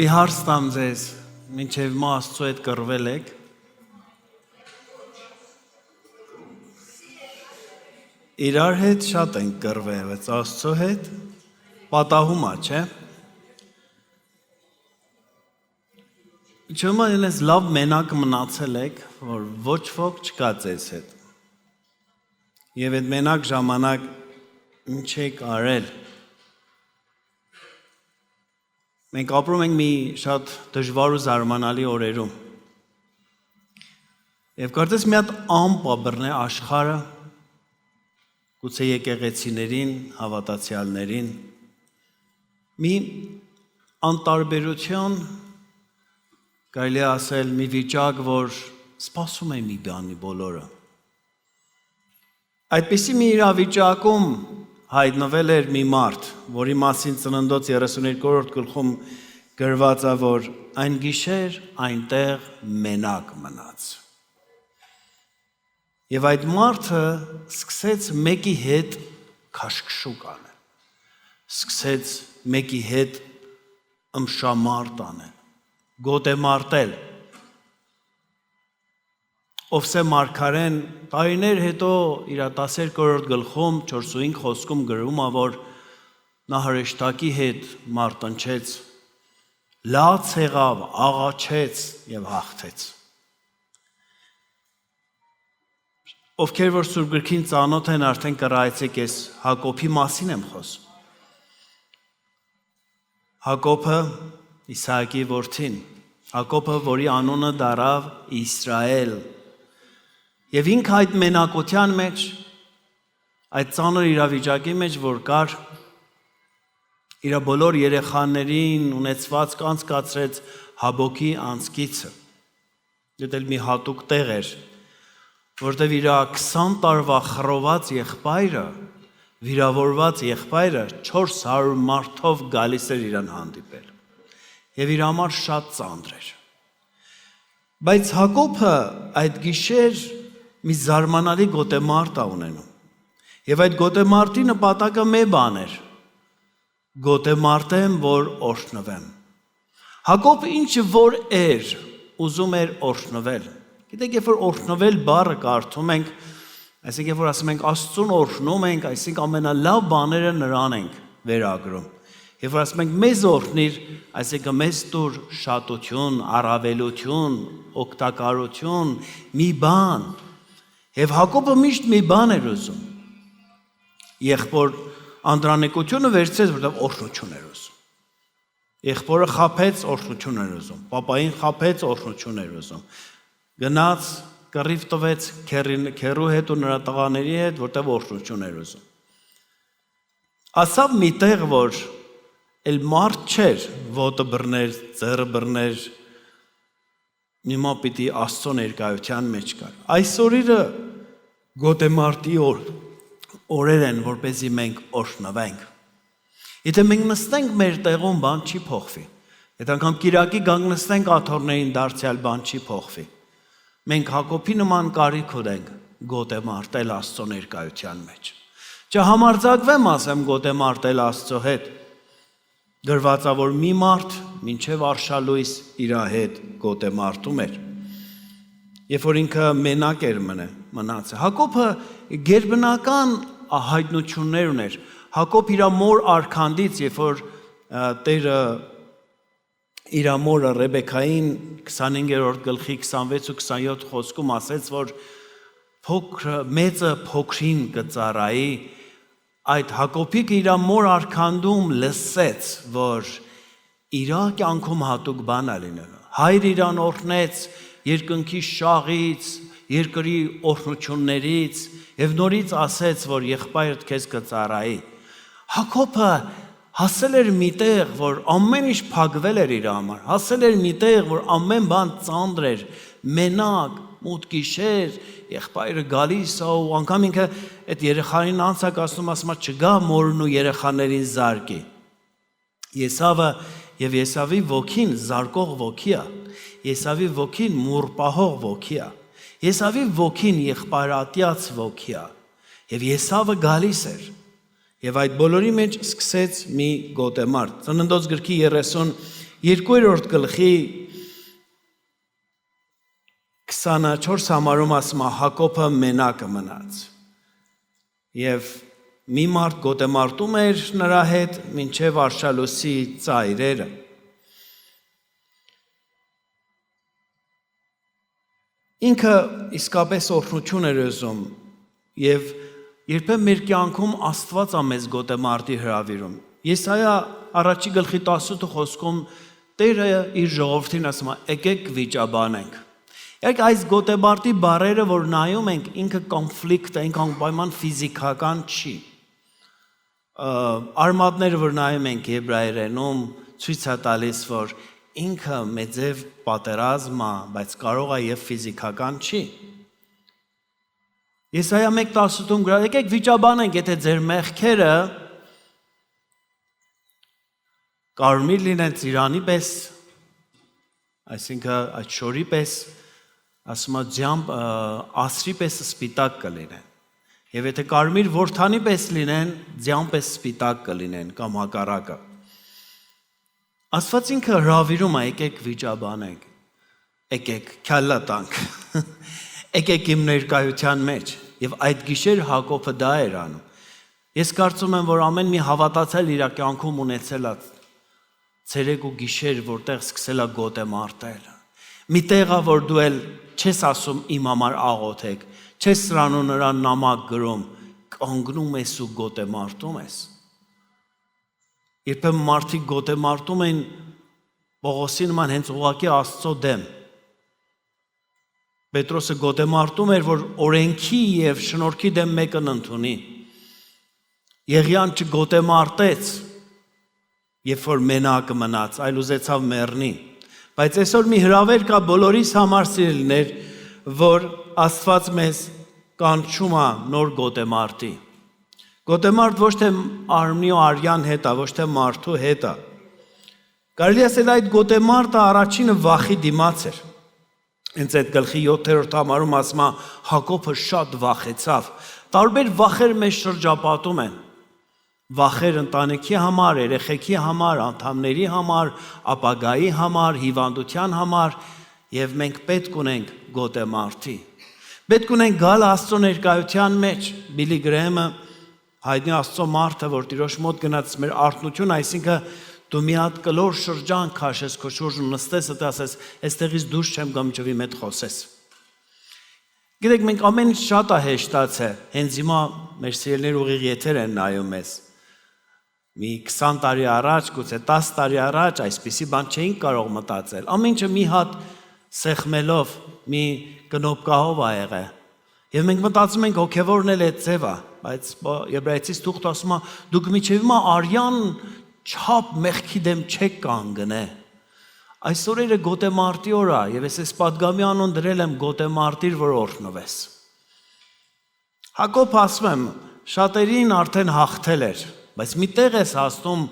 Մի հարց տամ ձեզ, մինչև մա Աստծո հետ կռվել եք։ Իրար հետ շատ ենք կռվել, բայց Աստծո հետ պատահում է, չէ՞։ Չեմ այնպես լավ մենակ մնացել եք, որ ոչ ոք չկա ձեզ հետ։ Եվ այդ մենակ ժամանակ ինչ եք արել։ Մենք ապրում ենք մի շատ դժվար ու զարմանալի օրերում։ Եվ կարծես մի հատ ամպ բռնե աշխարհը, գուցե եկեղեցիներին, հավատացյալներին, մի անտարբերություն, կարելի է ասել մի վիճակ, որ սպասում է մի բանի բոլորը։ Այդպիսի մի իրավիճակում հայտնվել էր մի մարդ, որի մասին Ծննդոց 32-րդ գլխում գրված է, որ այն գիշեր այնտեղ մենակ մնաց։ Եվ այդ մարդը սկսեց մեկի հետ քաշքշուկ անել, սկսեց մեկի հետ ըմշամարտ անել, գոտեմարտել։ Ովսե Մարգարեն տարիներ հետո իր 12-րդ գլխում 4-5 խոսքում գրում է, որ նա հրեշտակի հետ մարտնչեց, լաց եղավ, աղաչեց եւ հաղթեց։ Ովքեր որ Սուրբ գրքին ծանոթ են, արդեն կռայեցեք, ես Հակոբի մասին եմ խոսում։ Հակոբը Իսահակի որդին, Հակոբը, որի անունը դառավ Իսրայել։ Եվ ինքը այդ մենակության մեջ, այդ ծանր իրավիճակի մեջ, որ կար, իր բոլոր երեխաներին ունեցվածք անցկացրեց Հաբոկի անցքիցը։ Դա էլ մի հատուկ տեղ էր, որտեղ իր 20 տարվա խռոված եղբայրը, վիրավորված եղբայրը 400 մարդով գալիս էր իրան հանդիպել։ Եվ իր համար շատ ծանր էր։ Բայց Հակոբը այդ գիշեր մի զարմանալի գոտեմարտ է ունենում։ Եվ այդ գոտեմարտի նպատակը մի բան էր. գոտեմարտեմ, որ օրհնվեմ։ Հակոբը ինչ որ էր, ուզում էր օրհնվել։ Գիտեք, երբ որ օրհնվել բառը կարդում ենք, այսինքն երբ որ ասում ենք Աստծուն օրհնում ենք, այսինքն ամենալավ բաները նրան ենք վերագրում։ Երբ որ ասում ենք մեզ օրհնիր, այսինքն մեզ տուր շատություն, առավելություն, օգտակարություն, մի բան։ Եվ Հակոբը միշտ մի բան էր ուզում։ Եղբոր անդրանեկությունը վերցրեց, որտեղ օրհնություն էր ուզում։ Եղբորը խաբեց, օրհնություն էր ուզում։ Պապային խաբեց, օրհնություն էր ուզում։ Գնաց, կռիվ տվեց քեռու հետ ու նրա տղաների հետ, որտեղ օրհնություն էր ուզում։ Ասավ մի տեղ, որ էլ մարդ չէր, ոտը բռներ, ձեռը բռներ, Նիմա պիտի Աստծո ներկայության մեջ կար։ Այսօրը գոտեմարտի օրեր են, որպեսզի մենք օրհնվենք։ Եթե մենք նստենք մեր տեղում, բան չի փոխվի։ Եթե անգամ կիրակի գանք նստենք աթոռներին, դարձյալ բան չի փոխվի։ Մենք Հակոբի նման կարիք ունենք գոտեմարտել Աստծո ներկայության մեջ։ Չհամարձակվեմ ասեմ գոտեմարտել Աստծո հետ։ Գրվածա, որ մի մարդ մինչև արշալույս իր հետ գոտեմարտում էր, երբ որ ինքը մենակ էր մնացել։ Հակոբը գերբնական հայտնություններ ուներ։ Հակոբ իր մոր արքանդից, երբ որ Տերը իր մորը Ռեբեկային 25-րդ գլխի 26 ու 27 խոսքում ասեց, որ մեծը փոքրին կծառայի, այդ Հակոբիկը իր մոր արքանդում լսեց, որ իր կյանքում հատուկ բան է լինելու։ Հայր իրան օրհնեց երկնքի շաղից, երկրի օրհնություններից եւ նորից ասեց, որ եղբայրդ քեզ կծառայի։ Հակոբը հասել էր միտեղ, որ ամեն ինչ փակվել էր իր համար, հասել էր միտեղ, որ ամեն բան ծանր էր, մենակ, մութ գիշեր, եղբայրը գալիս է ու անգամ ինքը այդ երեխաներին անցակացնում, ասում է չգա մորն ու երեխաներին զարկի։ Եսավը եւ Եսավի ոգին զարկող ոգի է։ Եսավի ոգին մուրպահող ոգի է։ Եսավի ոգին եղբայրատյաց ոգի է։ Եվ Եսավը գալիս էր։ Եվ այդ բոլորի մեջ սկսեց մի գոտեմարտ։ Ծննդոց գրքի 30 2-րդ գլխի 24 համարում ասում է Հակոբը մենակը մնաց եւ մի մարդ գոտեմարտում էր նրա հետ մինչև արշալույսի ծայրերը ինքը իսկապես օրհնություն էր ուզում եւ երբեմն մեր կյանքում Աստված է մեզ գոտեմարտի հրավիրում Եսայա առաջի գլխի 18 խոսքում Տերը իր ժողովրդին ասում է եկեք վիճաբանենք Եք այս գոտեմարտի բառերը որ նայում ենք ինքը կոնֆլիկտ է ինքը անպայման ֆիզիկական չի արմատները որ նայում ենք եբրայերենում ցույց է տալիս որ ինքը մեծև պատերազմ է բայց կարող է եւ ֆիզիկական չի Եսայա 1:18-ում գրած եկեք վիճաբանենք եթե ձեր մեղքերը կարմիր լինեն ծիրանի պես այսինքն այդ շորի պես ասում է ձյամբ ասրի պես սպիտակ կլինեն եւ եթե կարմիր որդանի պես լինեն ձյամբ պես սպիտակ կլինեն կամ հակառակը Աստված ինքը հրավիրում է եկեք վիճաբանենք եկեք քյալա տանք եկեք իմ ներկայության մեջ եւ այդ գիշեր Հակոբը դա էր անում ես կարծում եմ որ ամեն մի հավատացել իր կյանքում ունեցել է ցերեկ ու գիշեր որտեղ սկսել է գոտեմարտել մի տեղա որ դու էլ չես ասում իմ համար աղոթեք չես սրան ու նրան նամակ գրում կանգնում ես ու գոտեմարտում ես երբեմն մարդիկ գոտեմարտում են Պողոսի նման հենց ուղղակի Աստծո դեմ Պետրոսը գոտեմարտում էր որ օրենքի եւ շնորհքի դեմ մեկն ընդունի Եղիան չգոտեմարտեց երբ որ մենակը մնաց այլ ուզեցավ մեռնի բայց այսօր մի հրավեր կա բոլորիս համար սիրելիներ որ Աստված մեզ կանչում է նոր գոտեմարտի Գոտեմարտ ոչ թե արմնի ու արյան հետ է ոչ թե մարդու հետ է Կարելի ասել այդ գոտեմարտը առաջինը վախի դիմաց էր Հենց այդ գլխի 7-րդ համարում ասում է Հակոբը շատ վախեցավ տարբեր վախեր մեզ շրջապատում են Վախեր ընտանիքի համար, երեխեքի համար, անդամների համար, ապագայի համար, հիվանդության համար եւ մենք պետք ունենք գոտեմարտի։ Պետք ունենք գալ Աստծո ներկայության մեջ։ Բիլի Գրեհեմը հայտնի Աստծո մարդը, որ Տիրոջ մոտ գնաց մեր արթնություն, այսինքն դու մի հատ կլոր շրջան քաշես քո շուրջը նստես, դու ասես, «Այստեղից դուրս չեմ գամ, ճվի մետ խոսես»։ Գիտեք, մենք ամեն ինչ շատ է հեշտացել։ Հենց հիմա մեր սիրելիներ ուղիղ եթեր են նայում մեզ։ Մի 20 տարի առաջ, գուցե 10 տարի առաջ այսպիսի բան չէինք կարող մտածել։ Ամեն ինչը մի հատ սեղմելով, մի կնոպկահով ա եղել։ Եվ մենք մտածում ենք հոգևորն էլ այդ ձև է, բայց Եբրայեցիս թուղթը ասում է, դուք միջև հիմա արյան չափ մեղքի դեմ չեք կանգնե։ Այս օրերը գոտեմարտի օր է, եւ ես պատգամի անուն դրել եմ գոտեմարտիր, որ օրհնվես։ Հակոբ ասում եմ, շատերին արդեն հաղթել էր, բայց մի տեղ ես հասնում,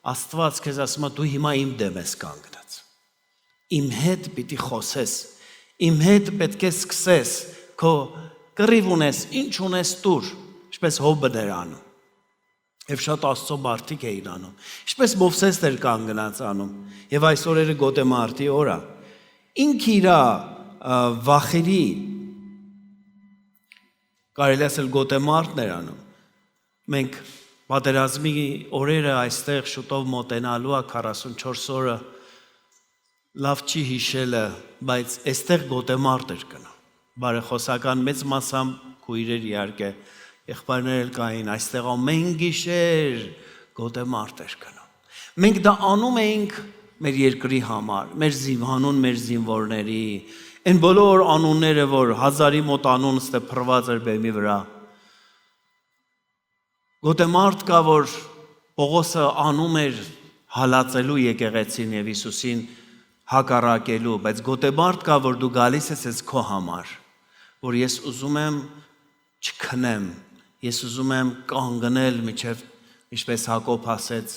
Աստված քեզ ասում է, դու հիմա իմ դեմ ես կանգնած։ Իմ հետ պիտի խոսես, իմ հետ պետք է սկսես, քո կռիվ ունես, ինչ ունես տուր, ինչպես Հոբն էր անում։ Եվ շատ Աստծո մարդիկ էին անում։ Ինչպես Մովսեսն էր կանգնած անում։ Եվ այս օրերը գոտեմարտի օր է։ Ինքը իր վախերի կարելի ասել գոտեմարտն էր անում։ Մենք պատերազմի օրերը այստեղ շուտով մոտենալու է 44 օրը լավ չի հիշելը, բայց այստեղ գոտեմարտ էր կնում։ Բարեխոսական մեծ մասամբ քույրեր իհարկե եղբայրներ էլ կային, այստեղ ամեն գիշեր գոտեմարտ էր կնում։ Մենք դա անում էինք մեր երկրի համար, մեր զինվանուն, մեր զինվորների, այն բոլոր անունները, որ 1000-ի մոտ անուն ստե փռված էր բեմի վրա։ Գոտեմարտ կա, որ Պողոսը անում էր հալածելու եկեղեցին եւ Հիսուսին հակառակելու, բայց գոտեմարտ կա, որ դու գալիս ես քո համար, որ ես ուզում եմ չքնեմ, ես ուզում եմ կանգնել միջև, ինչպես Հակոբ ասեց,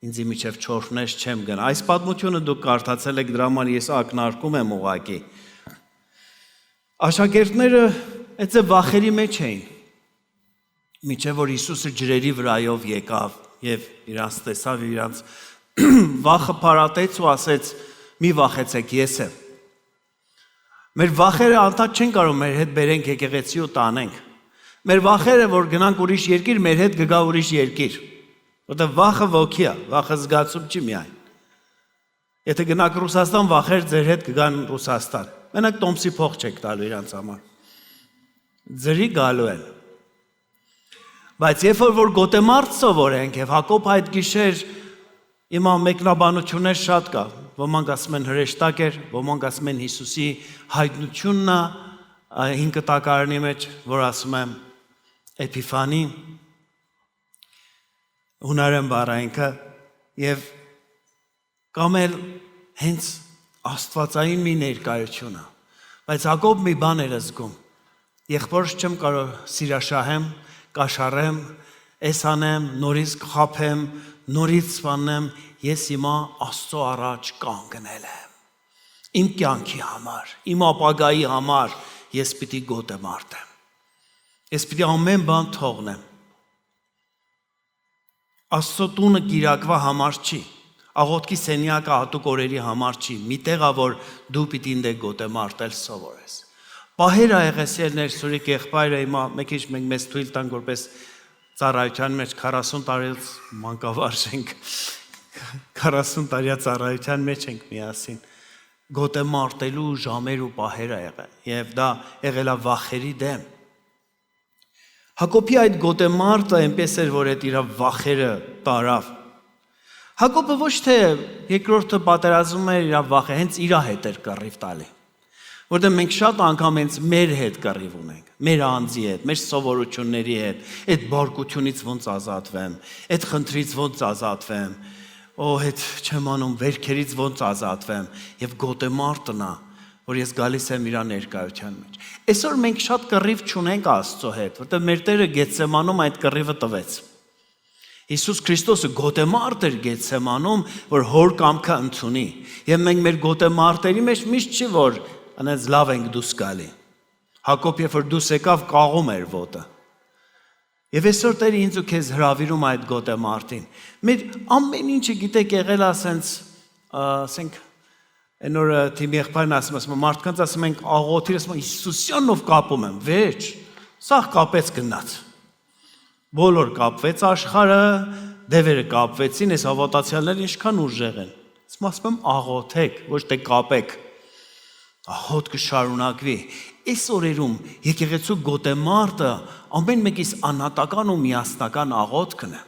ինձի միջև չորհնես չեմ գնա։ Այս պատմությունը դուք կարդացել եք, դրա համար ես ակնարկում եմ ուղղակի։ Աշակերտները այդ վախերի մեջ էին, միջև որ Հիսուսը ջրերի վրայով եկավ եւ իրանց տեսավ, իրանց վախը փարատեց ու ասեց՝ մի վախեցեք, ես եմ։ Մեր վախերը անդադ չեն կարող մեր հետ բերենք եկեղեցի ու տանենք։ Մեր վախերը, որ գնանք ուրիշ երկիր, մեր հետ կգա ուրիշ երկիր։ Որտեղ վախը ոգի է, վախը զգացում չի միայն։ Եթե գնաք Ռուսաստան, վախեր ձեր հետ կգան Ռուսաստան։ Մենակ տոմսի փող չեք տալու իրանց համար։ Ձրի գալու են։ Բայց երբ որ գոտեմարտ սովորենք եւ Հակոբ այդ գիշեր իմա մեկնաբանություններ շատ կա, ոմանք ասում են հրեշտակ էր, ոմանք ասում են Հիսուսի հայտնությունն է 5 տակարանի մեջ, որ ասում եմ Էփիֆանի հունարեն բառայինքը եւ կամ էլ հենց աստվածային մի ներկայություն է, բայց Հակոբ մի բան էր զգում, եղբորս չեմ կարող սիրաշահեմ, կաշառեմ, էս անեմ, նորից կխափեմ, նորից սպանեմ, ես հիմա Աստծո առաջ կանգնել եմ։ Իմ կյանքի համար, իմ ապագայի համար ես պիտի գոտեմարտեմ։ Ես պիտի ամեն բան թողնեմ։ Աստծո տունը կիրակվա համար չի, աղոթքի սենյակը հատուկ օրերի համար չի, մի տեղ է, որ դու պիտի ինձ գոտեմարտել սովորես։ Պահերա եղեսելներ Սուրիկ եղբայրը հիմա մեկ ինչ մենք մեզ թույլ տանք որպես ծառայության մեջ 40 տարից մանկավարժ ենք 40 տարյա ծառայության մեջ ենք միասին գոտեմարտելու ժամեր ու պահեր ա եղել եւ դա եղել է վախերի դեմ Հակոբի այդ գոտեմարտը այնպես էր որ այդ իր վախերը տարավ Հակոբը ոչ թե երկրորդը պատերազմում էր իր վախը հենց իր հետ էր կռիվ տալի Որտեղ մենք շատ անգամ հենց մեր հետ կռիվ ունենք, մեր անձի հետ, մեր սովորությունների հետ, այդ բարկությունից ոնց ազատվեմ, այդ խնդրից ոնց ազատվեմ, այդ չեմ անում վերքերից ոնց ազատվեմ եւ գոտեմարտն է, որ ես գալիս եմ իր ներկայության մեջ։ Այսօր մենք շատ կռիվ չունենք Աստծո հետ, որտեղ մեր Տերը Գեթսեմանում այդ կռիվը տվեց։ Հիսուս Քրիստոսը գոտեմարտ էր Գեթսեմանում, որ հոր կամքը ընդունի։ Եվ մենք մեր գոտեմարտերի մեջ միշտ չի որ Անենց լավ ենք դուս գալի։ Հակոբ երբ որ դուս եկավ կաղում էր ոտը։ Եվ այսօր Տերը ինձ ու քեզ հրավիրում այդ գոտեմարտին։ Մեր ամեն ինչը գիտեք եղել ասենք այն օրը թիմի եղբայրն ասում մարդկանց ասում ենք աղոթիր ասում Հիսուսյանով կապում եմ, վեճ, սաղ կապեց գնաց։ Բոլոր կապվեց աշխարհը, դևերը կապվեցին, այս հավատացյալները ինչքան ուժեղ են։ Ասում եմ աղոթեք, ոչ թե կապեք։ Ահոտ կշարունակվի, այս օրերում եկեղեցու գոտեմարտը ամեն մեկիս անհատական ու միասնական աղոթքն է։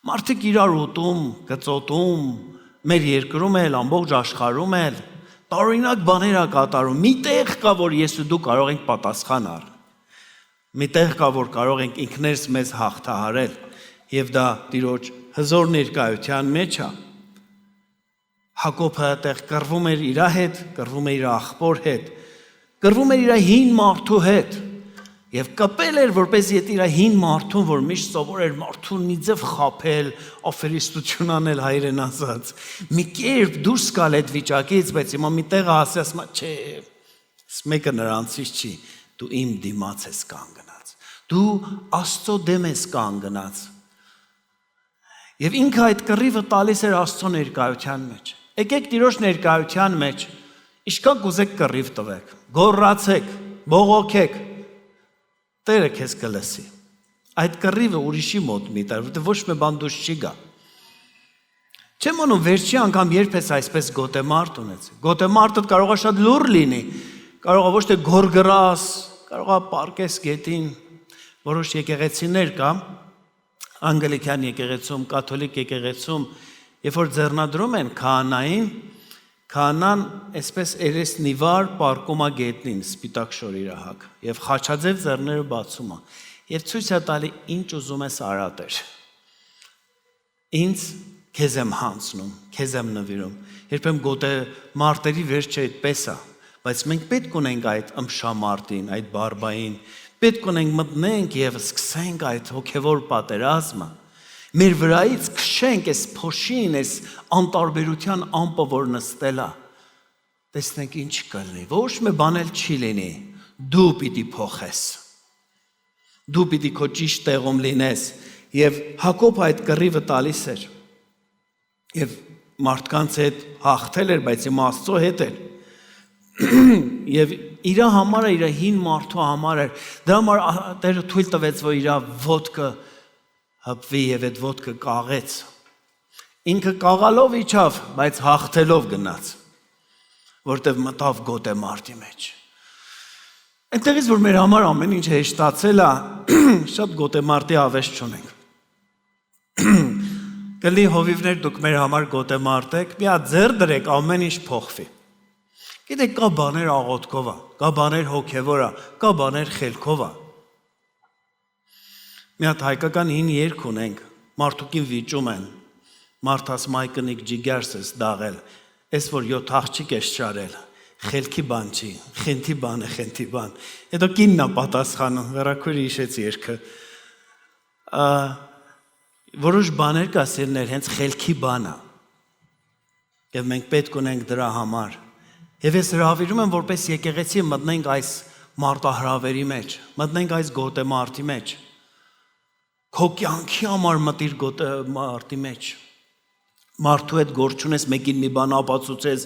Մարդիկ իրար ուտում, գծոտում, մեր երկրում էլ, ամբողջ աշխարհում էլ, տարօրինակ բաներ ա կատարում, մի տեղ կա, որ ես ու դու կարող ենք պատասխան առ։ Մի տեղ կա, որ կարող ենք ինքներս մեզ հաղթահարել, եւ դա Տիրոջ հզոր ներկայության մեջ է։ Հակոբը այդտեղ կռվում էր իր հետ, կռվում էր իր աղբոր հետ, կռվում էր իր հին մարդու հետ եւ կպել էր որպես եթե իր հին մարդուն, որ միշտ սովոր էր մարդուն մի ձև խափել, աֆերիստություն անել հայերեն ասած։ Մի կերպ դուրս գալ այդ վիճակից, բայց հիմա մի տեղ ասում չէ, մեկը նրանցից չի, դու իմ դիմաց ես կանգնած։ Դու Աստծո դեմ ես կանգնած։ Եվ ինքը այդ կռիվը տալիս էր Աստծո ներկայության մեջ։ Եկեք Տիրոջ ներկայության մեջ, ինչքան կուզեք կռիվ տվեք, գոռացեք, բողոքեք, Տերը քեզ կլսի։ Այդ կռիվը ուրիշի մոտ մի տար, որտեղ ոչ մի բան դուրս չի գա։ Չեմ անում վերջի անգամ երբ ես այսպես գոտեմարտ ունեցել։ Գոտեմարտը կարող է շատ լուր լինի, կարող է ոչ թե գորգրաս, կարող է պարկես գետին, որոշ եկեղեցիներ կա, անգլիկյան եկեղեցում, կաթոլիկ եկեղեցում Երբ որ ձեռնադրում են քահանային, քահանան այսպես երեսնիվար պարկում է գետնին, սպիտակ շորիրահակ, եւ խաչաձև ձեռները բացում է, եւ ցույց է տալի ինչ ուզում ես արա Տեր։ Ինձ քեզ եմ հանձնում, քեզ եմ նվիրում։ Երբեմն գոտե մարտերի վերջը այդպես է, բայց մենք պետք ունենք այդ ըմշամարտին, այդ բարբային, պետք ունենք մտնենք եւ սկսենք այդ հոգեվոր պատերազմը։ Մեր վրայից քշենք այս փոշին, այս անտարբերության ամպը, որ նստել է։ Տեսնենք ինչ կլինի, ոչ մի բան էլ չի լինի, դու պիտի փոխես։ Դու պիտի քո ճիշտ տեղում լինես, եւ Հակոբ այդ կռիվը տալիս էր։ Եվ մարդկանց հետ հաղթել էր, բայց հիմա Աստծո հետ էր։ Եվ իր համար իր հին մարդու համար էր։ Դրա համար Տերը թույլ տվեց, որ իր ոտքը հպվի եւ այդ ոտքը կաղեց։ Ինքը կաղալով իջավ, բայց հաղթելով գնաց, որտեվ մտավ գոտեմարտի մեջ։ Այնտեղից որ մեր համար ամեն ինչ հեշտացել է, շատ գոտեմարտի ավեշտ չունենք։ Կլի հովիվներ դուք մեր համար գոտեմարտ եք, մի հատ ձեռ դրեք, ամեն ինչ փոխվի։ Գիտեք, կա բաներ աղոթքով է, կա բաներ հոգևոր է, կա բաներ խելքով է։ Մի հատ հայկական հին երգ ունենք, մարդուկին վիճում են, մարդաս մայկնիկ ջիգերս ես դաղել, ես որ 7 աղջիկ ես շարել, խելքի բան չի, խենթի բան է, խենթի բան։ Հետո կինն է պատասխանում, վերակույրը հիշեց երգը։ Որոշ բաներ կա սիրներ, հենց խելքի բան է։ Եվ մենք պետք ունենք դրա համար։ Եվ ես հրավիրում եմ, որպես եկեղեցի մտնենք այս մարտահրավերի մեջ, մտնենք այս գոտեմարտի մեջ։ Քո կյանքի համար մտիր գոտեմարտի մեջ։ Մարդու հետ գործ չունես, մեկին մի բան ապացուցես,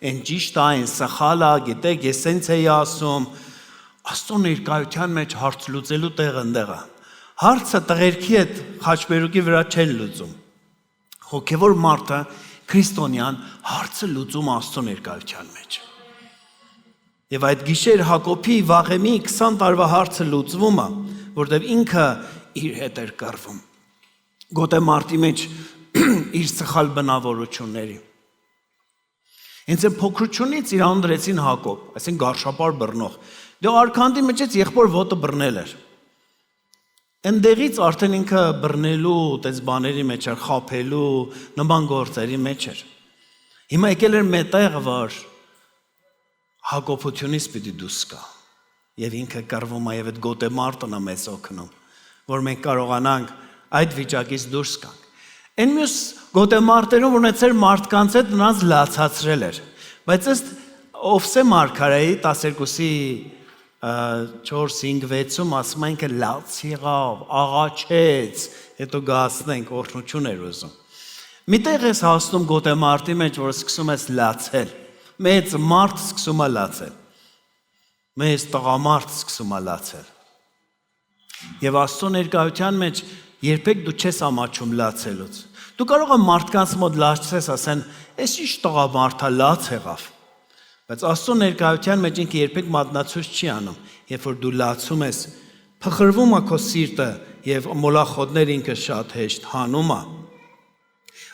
այն ճիշտ է, այն սխալ է, գիտեք, ես սենց էի ասում։ Աստծո ներկայության մեջ հարց լուծելու տեղը ընդեղ է։ Հարցը տղերքի հետ խաչմերուկի վրա չեն լուծում։ Հոգևոր մարդը, քրիստոնյան, հարցը լուծում Աստծո ներկայության մեջ։ Եվ այդ գիշեր Հակոբի Վաղեմի 20 տարվա հարցը լուծվում է, որտեղ ինքը իր հետ էր կռվում։ Գոտեմարտի մեջ իր սխալ բնավորությունների։ Հենց այն փոքրությունից իրան դրեցին Հակոբ, այսինքն գարշապար բռնող։ Դե արքանդի մեջից եղբոր ոտը բռնել էր։ Այնտեղից արդեն ինքը բռնելու, տես բաների մեջ էր, խաբելու, նման գործերի մեջ էր։ Հիմա եկել էր մետեղ, որ հակոբությունից պիտի դուրս գա։ Եվ ինքը կռվում է եւ այդ գոտեմարտն է մեզ օգնում, որ մենք կարողանանք այդ վիճակից դուրս գանք։ Այն մյուս գոտեմարտերում ունեցել մարդկանց հետ նրանց լացացրել էր, բայց ըստ Օվսե մարգարեի 12-ի 4-5-6-ում ասում են, ինքը լաց եղավ, աղաչեց, հետո գասնենք, օրհնություն էր ուզում։ Միտեղ ես հասնում գոտեմարտի մեջ, որ սկսում ես լացել, մեծ մարդ սկսում է լացել, մեծ տղամարդ սկսում է լացել։ Եվ Աստծո ներկայության մեջ երբեք դու չես ամաչում լացելուց։ Դու կարող ես մարդկանց մոտ լացես, ասեն, «Էս ինչ տղամարդ է, լաց եղավ»։ Բայց Աստծո ներկայության մեջ ինքը երբեք մատնացույց չի անում, երբ որ դու լացում ես, փխրվում է քո սիրտը եւ մոլախոտներ ինքը շատ հեշտ հանում է։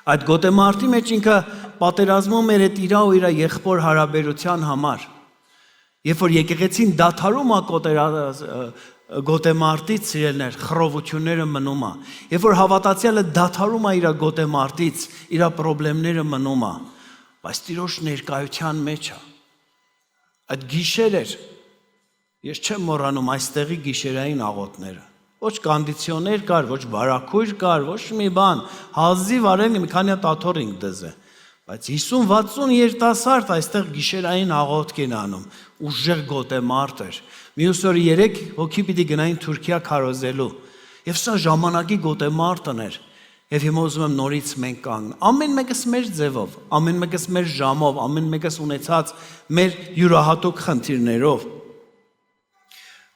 Այդ գոտեմարտի մեջ ինքը պատերազմում էր այդ իրա ու իրա եղբոր հարաբերության համար։ Երբ որ եկեղեցին դադարում է գոտեմարտից սիրելներ, խռովությունները մնում է։ Երբ որ հավատացյալը դադարում է իր գոտեմարտից, իր խնդիրները մնում է, բայց Տիրոջ ներկայության մեջ է։ Այդ գիշեր էր, ես չեմ մոռանում այստեղի գիշերային աղոթները։ Ոչ կոնդիցիոներ կար, ոչ բարակույր կար, ոչ մի բան, հազիվ արել մի քանի հատ աթոռինք դզե։ Բայց 50-60 երիտասարդ այստեղ գիշերային աղոթք են անում, ուժեղ գոտեմարտ էր։ Մյուս օրը 3 հոգի պիտի գնային Թուրքիա քարոզելու։ Եվ սա ժամանակի գոտեմարտն էր։ Եվ հիմա ուզում եմ նորից մենք կանգնենք։ Ամեն մեկս մեր ձևով, ամեն մեկս մեր ժամով, ամեն մեկս ունեցած մեր յուրահատուկ խնդիրներով։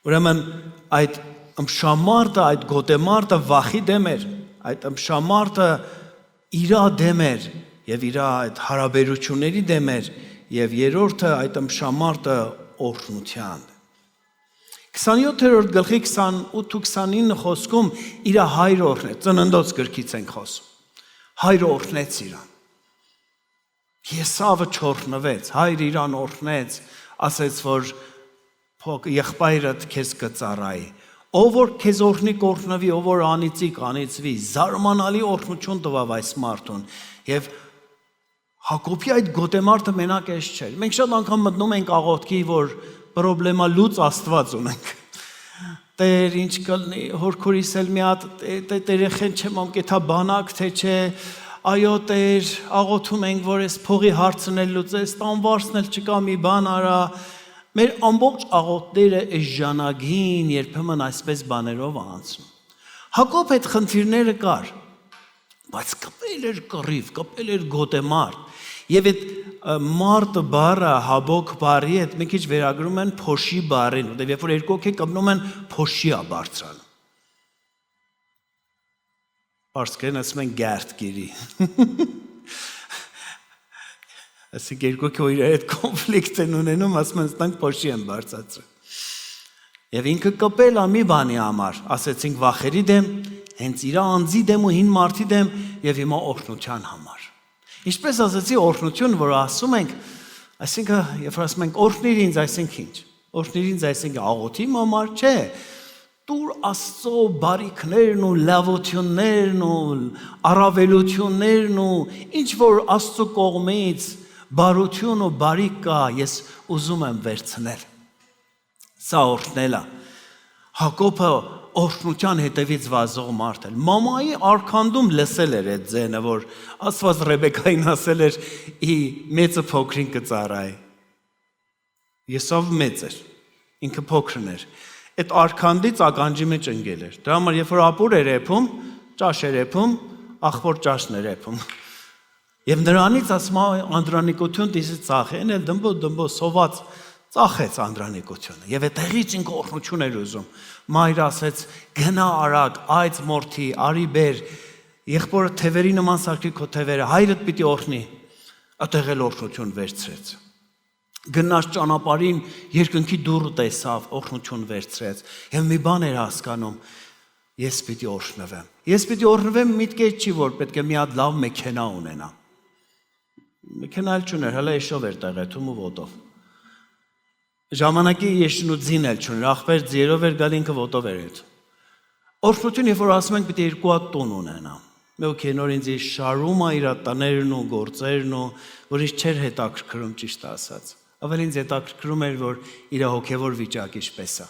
Ուրեմն այդ ըմբշամարտը, այդ գոտեմարտը վախի դեմ էր, այդ ըմբշամարտը իրա դեմ էր եւ իրա այդ հարաբերությունների դեմ էր եւ երրորդը այդ ըմբշամարտը օրհնության։ 27-րդ գլխի 28-29 խոսքում իր հայրը օրհնեց, ծննդոց գրքից ենք խոսում։ Հայրը օրհնեց իրան։ Եսավը չօրհնվեց, հայրը իրան օրհնեց, ասեց, որ եղբայրդ քեզ կծառայի։ Ով որ քեզ օրհնի կօրհնվի, ով որ անիծի կանիծվի, զարմանալի օրհնություն տվավ այս մարդուն։ Եվ Հակոբի այդ գոտեմարտը մենակ էս չէր։ Մենք շատ անգամ մտնում ենք աղոթքի, որ պրոբլեմա լուծ Աստված ունենք։ Տեր ինչ կլինի, հորքորիս էլ մի հատ Տեր երեխեն չեմ ամկեթա բանակ թե չէ, այո Տեր, աղոթում ենք, որ այս փողի հարցն էլ լուծես, տանվարսն էլ չկա մի բան արա։ Մեր ամբողջ աղոթները այս ժանագին երբեմն այսպես բաներով անցնում։ Հակոբ այդ խնդիրները կար, բայց կպել էր կռիվ, կպել էր գոտեմարտ։ Եվ այդ մարդ բառը հաբոք բառի հետ մի քիչ վերագրում են փոշի բառին, որտեղ երբ որ երկու հոգի կմնում են փոշի է բարձրանում։ Պարսկերեն ասում են գերտգիրի։ Այսինքն երկու հոգի իրար հետ կոնֆլիկտ են ունենում, ասում են ստանք փոշի են բարձրացրել։ Եվ ինքը կպել է մի բանի համար, ասեցինք վախերի դեմ, հենց իր անձի դեմ ու հին մարդի դեմ եւ հիմա օրհնության համար։ Ինչպես ասացի օրհնություն, որ ասում ենք, այսինքն երբ ասում ենք օրհնիր ինձ, այսինքն ինչ։ Օրհնիր ինձ, այսինքն աղոթի համար, չէ։ Տուր Աստծո բարիքներն ու լավություններն ու առավելություններն ու ինչ որ Աստծո կողմից բարություն ու բարիք կա, ես ուզում եմ վերցնել։ Սա օրհնելա։ Հակոբը օրհնության հետևից վազող մարդ էր։ Մամայի արքանդում լսել էր այդ ձենը, որ Աստված Ռեբեկային ասել էր՝ «Ի մեծը փոքրին կծառայի»։ Եսավ մեծ էր, ինքը փոքրն էր։ Այդ արքանդից ականջի մեջ ընկել էր։ Դրա համար երբ որ ապուր էր եփում, ճաշ էր եփում, աղբոր ճաշն էր եփում։ Եվ նրանից ասում անդրանիկություն դիսի ծախեն էլ դմբո սոված ծախեց անդրանիկությունը։ Եվ այդտեղից ինքը օրհնություն էր ուզում։ Մայրը ասեց՝ գնա արագ, այծ մորթի, արի բեր, եղբորը թևերի նման սարքի քո թևերը, հայրդ պիտի օրհնի։ Այդտեղ էլ օրհնություն վերցրեց։ Գնաց ճանապարհին երկնքի դուռը տեսավ, օրհնություն վերցրեց։ Եվ մի բան էր հասկանում, ես պիտի օրհնվեմ։ Ես պիտի օրհնվեմ միտքեր չի, որ պետք է մի հատ լավ մեքենա ունենամ։ Մեքենա էլ չուներ, հələ էշով էր տեղեթում ու ոտով։ Ժամանակի եշին ու ձին էլ չուներ, ախպեր ձիերով էր գալ ինքը ոտով էր հետ։ Օրհնություն, երբ որ ասում ենք պիտի 2 հատ տուն ունենամ։ Մեկ նոր ինձ շարում է իր տներն ու գործերն ու որ ինձ չէր հետաքրքրում ճիշտ ասած։ Ավելի ինձ հետաքրքրում էր, որ իր հոգևոր վիճակը ինչպես է։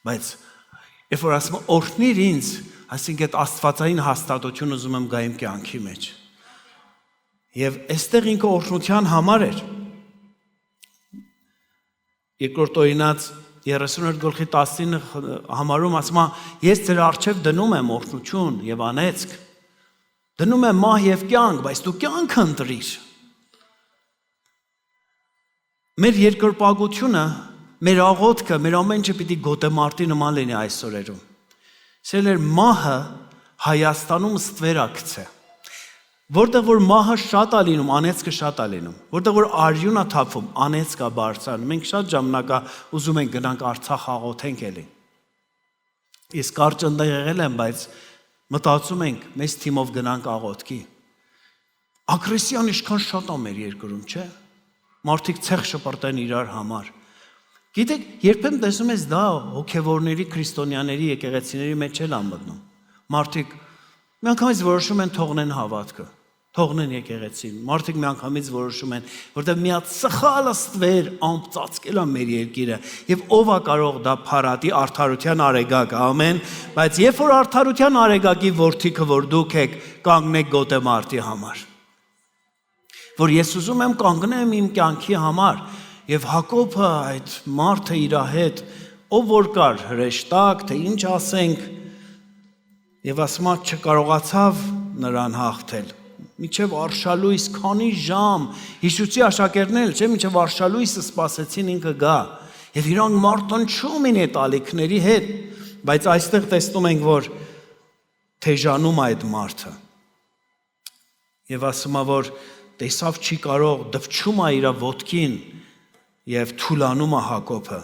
Բայց երբ որ ասում օրհնիր ինձ, այսինքն այդ աստվածային հաստատություն ուզում եմ գա իմ կյանքի մեջ։ Եվ այստեղ ինքը օրհնության համար էր։ Երկրորդ օրինաց 38:19 համարում ասում է. ես ձեր առջև դնում եմ օրհնություն եւ անեծք, դնում եմ մահ եւ կյանք, բայց դու կյանքը ընտրիր։ Մեր երկրպագությունը, մեր աղոթքը, մեր ամեն ինչը պիտի գոտեմարտի նման լինի այս օրերում։ Սեր մահը Հայաստանում ստվերակցե։ Որտեղ որ մահը շատ է լինում, անեծքը շատ է լինում։ Որտեղ որ արյուն է թափվում, անեծքը բարձրանում։ Մենք շատ ժամանակ ուզում ենք գնանք Արցախ աղոթենք էլի։ Ես կարճ ընդ եղել եմ, բայց մտածում ենք, մեծ թիմով գնանք աղոթքի։ Ագրեսիան ինչքան շատ է մեր երկրում, չէ՞։ Մարդիկ ցեղ շպրտեն իրար համար։ Գիտեք, երբեմն տեսնում ես դա հոգևորների, քրիստոնյաների, եկեղեցիների մեջ էլ ամտնում։ Մարդիկ միանգամից որոշում են թողնեն հավատքը, թողնեն եկեղեցին։ Մարդիկ միանգամից որոշում են, որտեղ մի հատ սխալ ստվեր ամպ ծածկել է մեր երկիրը, եւ ով է կարող դա փարատի արդարության արեգակ, ամեն, բայց երբ որ արդարության արեգակի որդիքը որ դուք եք, կանգնեք գոտեմարտի համար։ Որ ես ուզում եմ կանգնեմ իմ կյանքի համար, եւ Հակոբը այդ մարդը իր հետ, ով որ կար հրեշտակ, թե ինչ ասենք, եւ ասում է չկարողացավ նրան հաղթել։ Մինչև արշալույս քանի ժամ Հիսուսի աշակերտներն չէ, մինչև արշալույսը սպասեցին ինքը գա։ Եվ իրանք մարտնչում են այդ ալիքների հետ, բայց այստեղ տեսնում ենք, որ թեժանում է այդ մարդը։ Եվ ասում է, որ տեսավ չի կարող, դվչում է իր ոտքին եւ թուլանում է Հակոբը։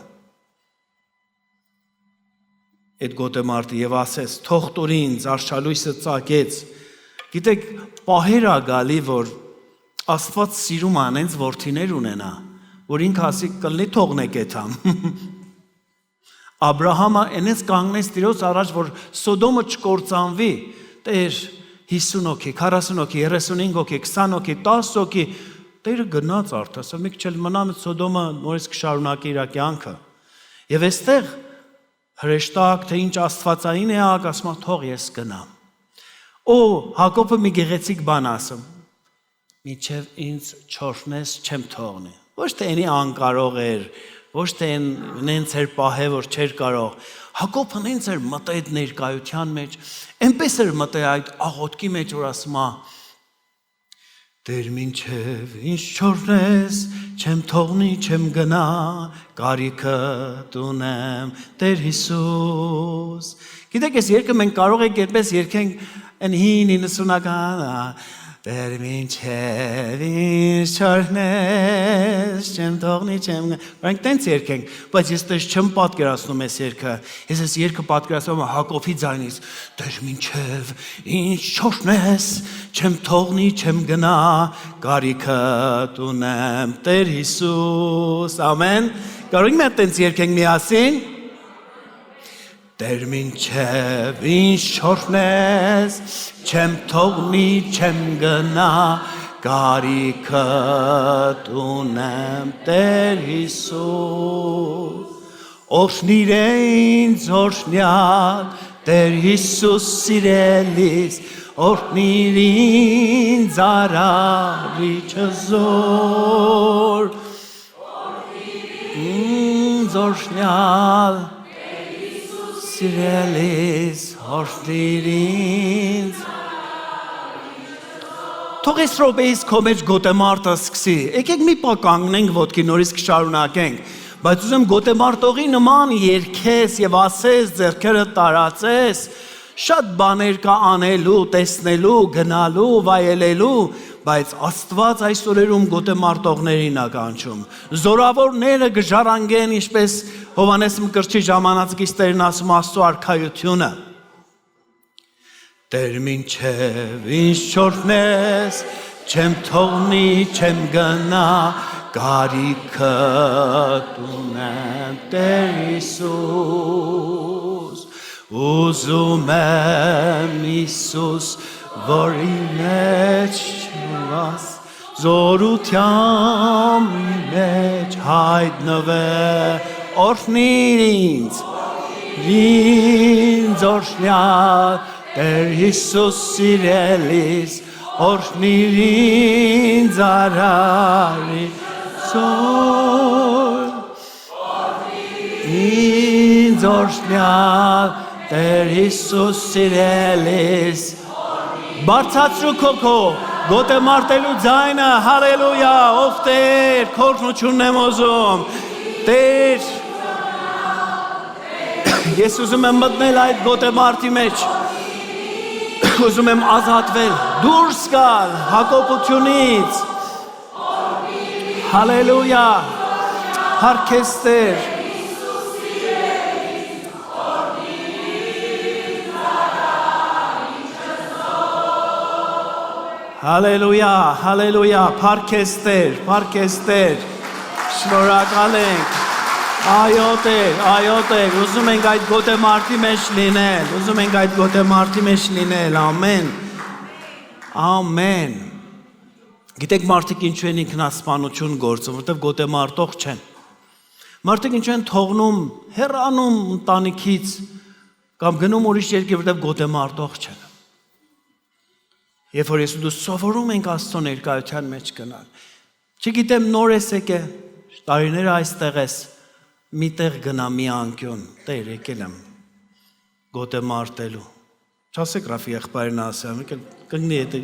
Այդ գոտեմարտը եւ ասես, թող տուր ինձ, արշալույսը ծագեց։ Գիտեք, պահեր է գալի, որ Աստված սիրում անենց որդիներ ունենա, որ ինքը ասի կլնի թողնեք էթամ։ Աբրահամը այնպես կանգնեց Տիրոջ առաջ, որ Սոդոմը չկործանվի։ Տեր 50 հոգի, 40 հոգի, 35 հոգի, 20 հոգի, 10 հոգի, Տերը գնաց արդեն, ասա մի քիչ մնա Սոդոմը նորից կշարունակի իր կյանքը։ Եվ այստեղ հրեշտակ, թե ինչ աստվածային է ակ, ասում է թող ես գնամ։ Օ, Հակոբը մի գեղեցիկ բան ասում։ Միջև ինձ չորհնես չեմ թողնի։ Ոչ թե ինի անկարող էր, Ոչ թե նենց էր պահե, որ չէր կարող։ Հակոբը նենց էր մտե այդ ներկայության մեջ, այնպես էր մտե այդ աղոթքի մեջ, որ ասում է. Տեր մինչև ինչ չորնես, չեմ թողնի, չեմ գնա, կարիքը տունեմ, Տեր Հիսուս։ Գիտեք, այս երգը մենք կարող ենք այդպես երգենք այն հին 90-ական, Տեր մինչև ինչ չորնես, չեմ թողնի, չեմ գնա, մենք տենց երգենք, բայց ես տես չեմ պատկերացնում այս երգը, ես այս երգը պատկերացնում եմ Հակոբի ձայնից, Տեր մինչև ինչ չորնես, չեմ թողնի, չեմ գնա, կարիքը տունեմ, Տեր Հիսուս, ամեն, կարող ենք մենք տենց երգենք միասին, Տեր մինչև ինչ չորնես, չեմ թողնի, չեմ գնա, կարիքը տունեմ, Տեր Հիսուս, օրհնիր ինձ օրհնյալ, Տեր Հիսուս սիրելիս, օրհնիր ինձ արարիչը զոր, ինձ օրհնյալ, Սիրելիս, օրհնիր ինձ Թող այս րոպեից քո մեջ գոտեմարտը սկսի Եկեք մի պա կանգնենք ոտքի նորից կշարունակենք Բայց ուզեմ գոտեմարտողի նման երգես և ասես, ձեռքերը տարածես Շատ բաներ կա անելու, տեսնելու, գնալու, վայելելու Բայց Աստված այս օրերում գոտեմարտողներին է կանչում Զորավորները գժարանգեն ինչպես Հովանես Մկրտչի ժամանակից Տերն ասում Աստծո արքայությունը Տեր մինչև ինչ չորհնես չեմ թողնի չեմ գնա կարիքը տունեմ Տեր Հիսուս ուզում եմ Հիսուս որի մեջ չլաս զորության մեջ հայտնվե օրհնիր ինձ օրհնյալ Տեր Հիսուս սիրելիս օրհնիր ինձ արարի զոր ինձ օրհնյալ Տեր Հիսուս սիրելիս Բարձացրու քո գոտեմարտելու ձայնը հալելույա ով Տեր քո օրհնությունն եմ ուզում Տեր ես ուզում եմ մտնել այդ գոտեմարտի մեջ ուզում եմ ազատվել դուրս գալ հակոպությունից հալելույա հարքես Տեր Հալելույա, հալելույա, փառքես Տեր, շնորհակալ ենք, այո Տեր, ուզում ենք այդ գոտեմարտի մեջ լինել, ամեն, ամեն, գիտեք մարդիկ ինչու են ինքնասպանություն գործում, որտև գոտեմարտող չեն, մարդիկ ինչու են թողնում, հեռանում ընտանիքից, կամ գնում ուրիշ երկիր, որտև գոտեմարտող չեն, Երբ որ ես ու դու սովորում ենք Աստծո ներկայության մեջ գնալ։ Չգիտեմ նոր ես եկե, տարիները այստեղ ես, մի տեղ գնա մի անկյուն, Տեր եկել եմ գոտեմարտելու։ Չասեք Ռաֆի եղբայրն ասեմ, կգնի հետը,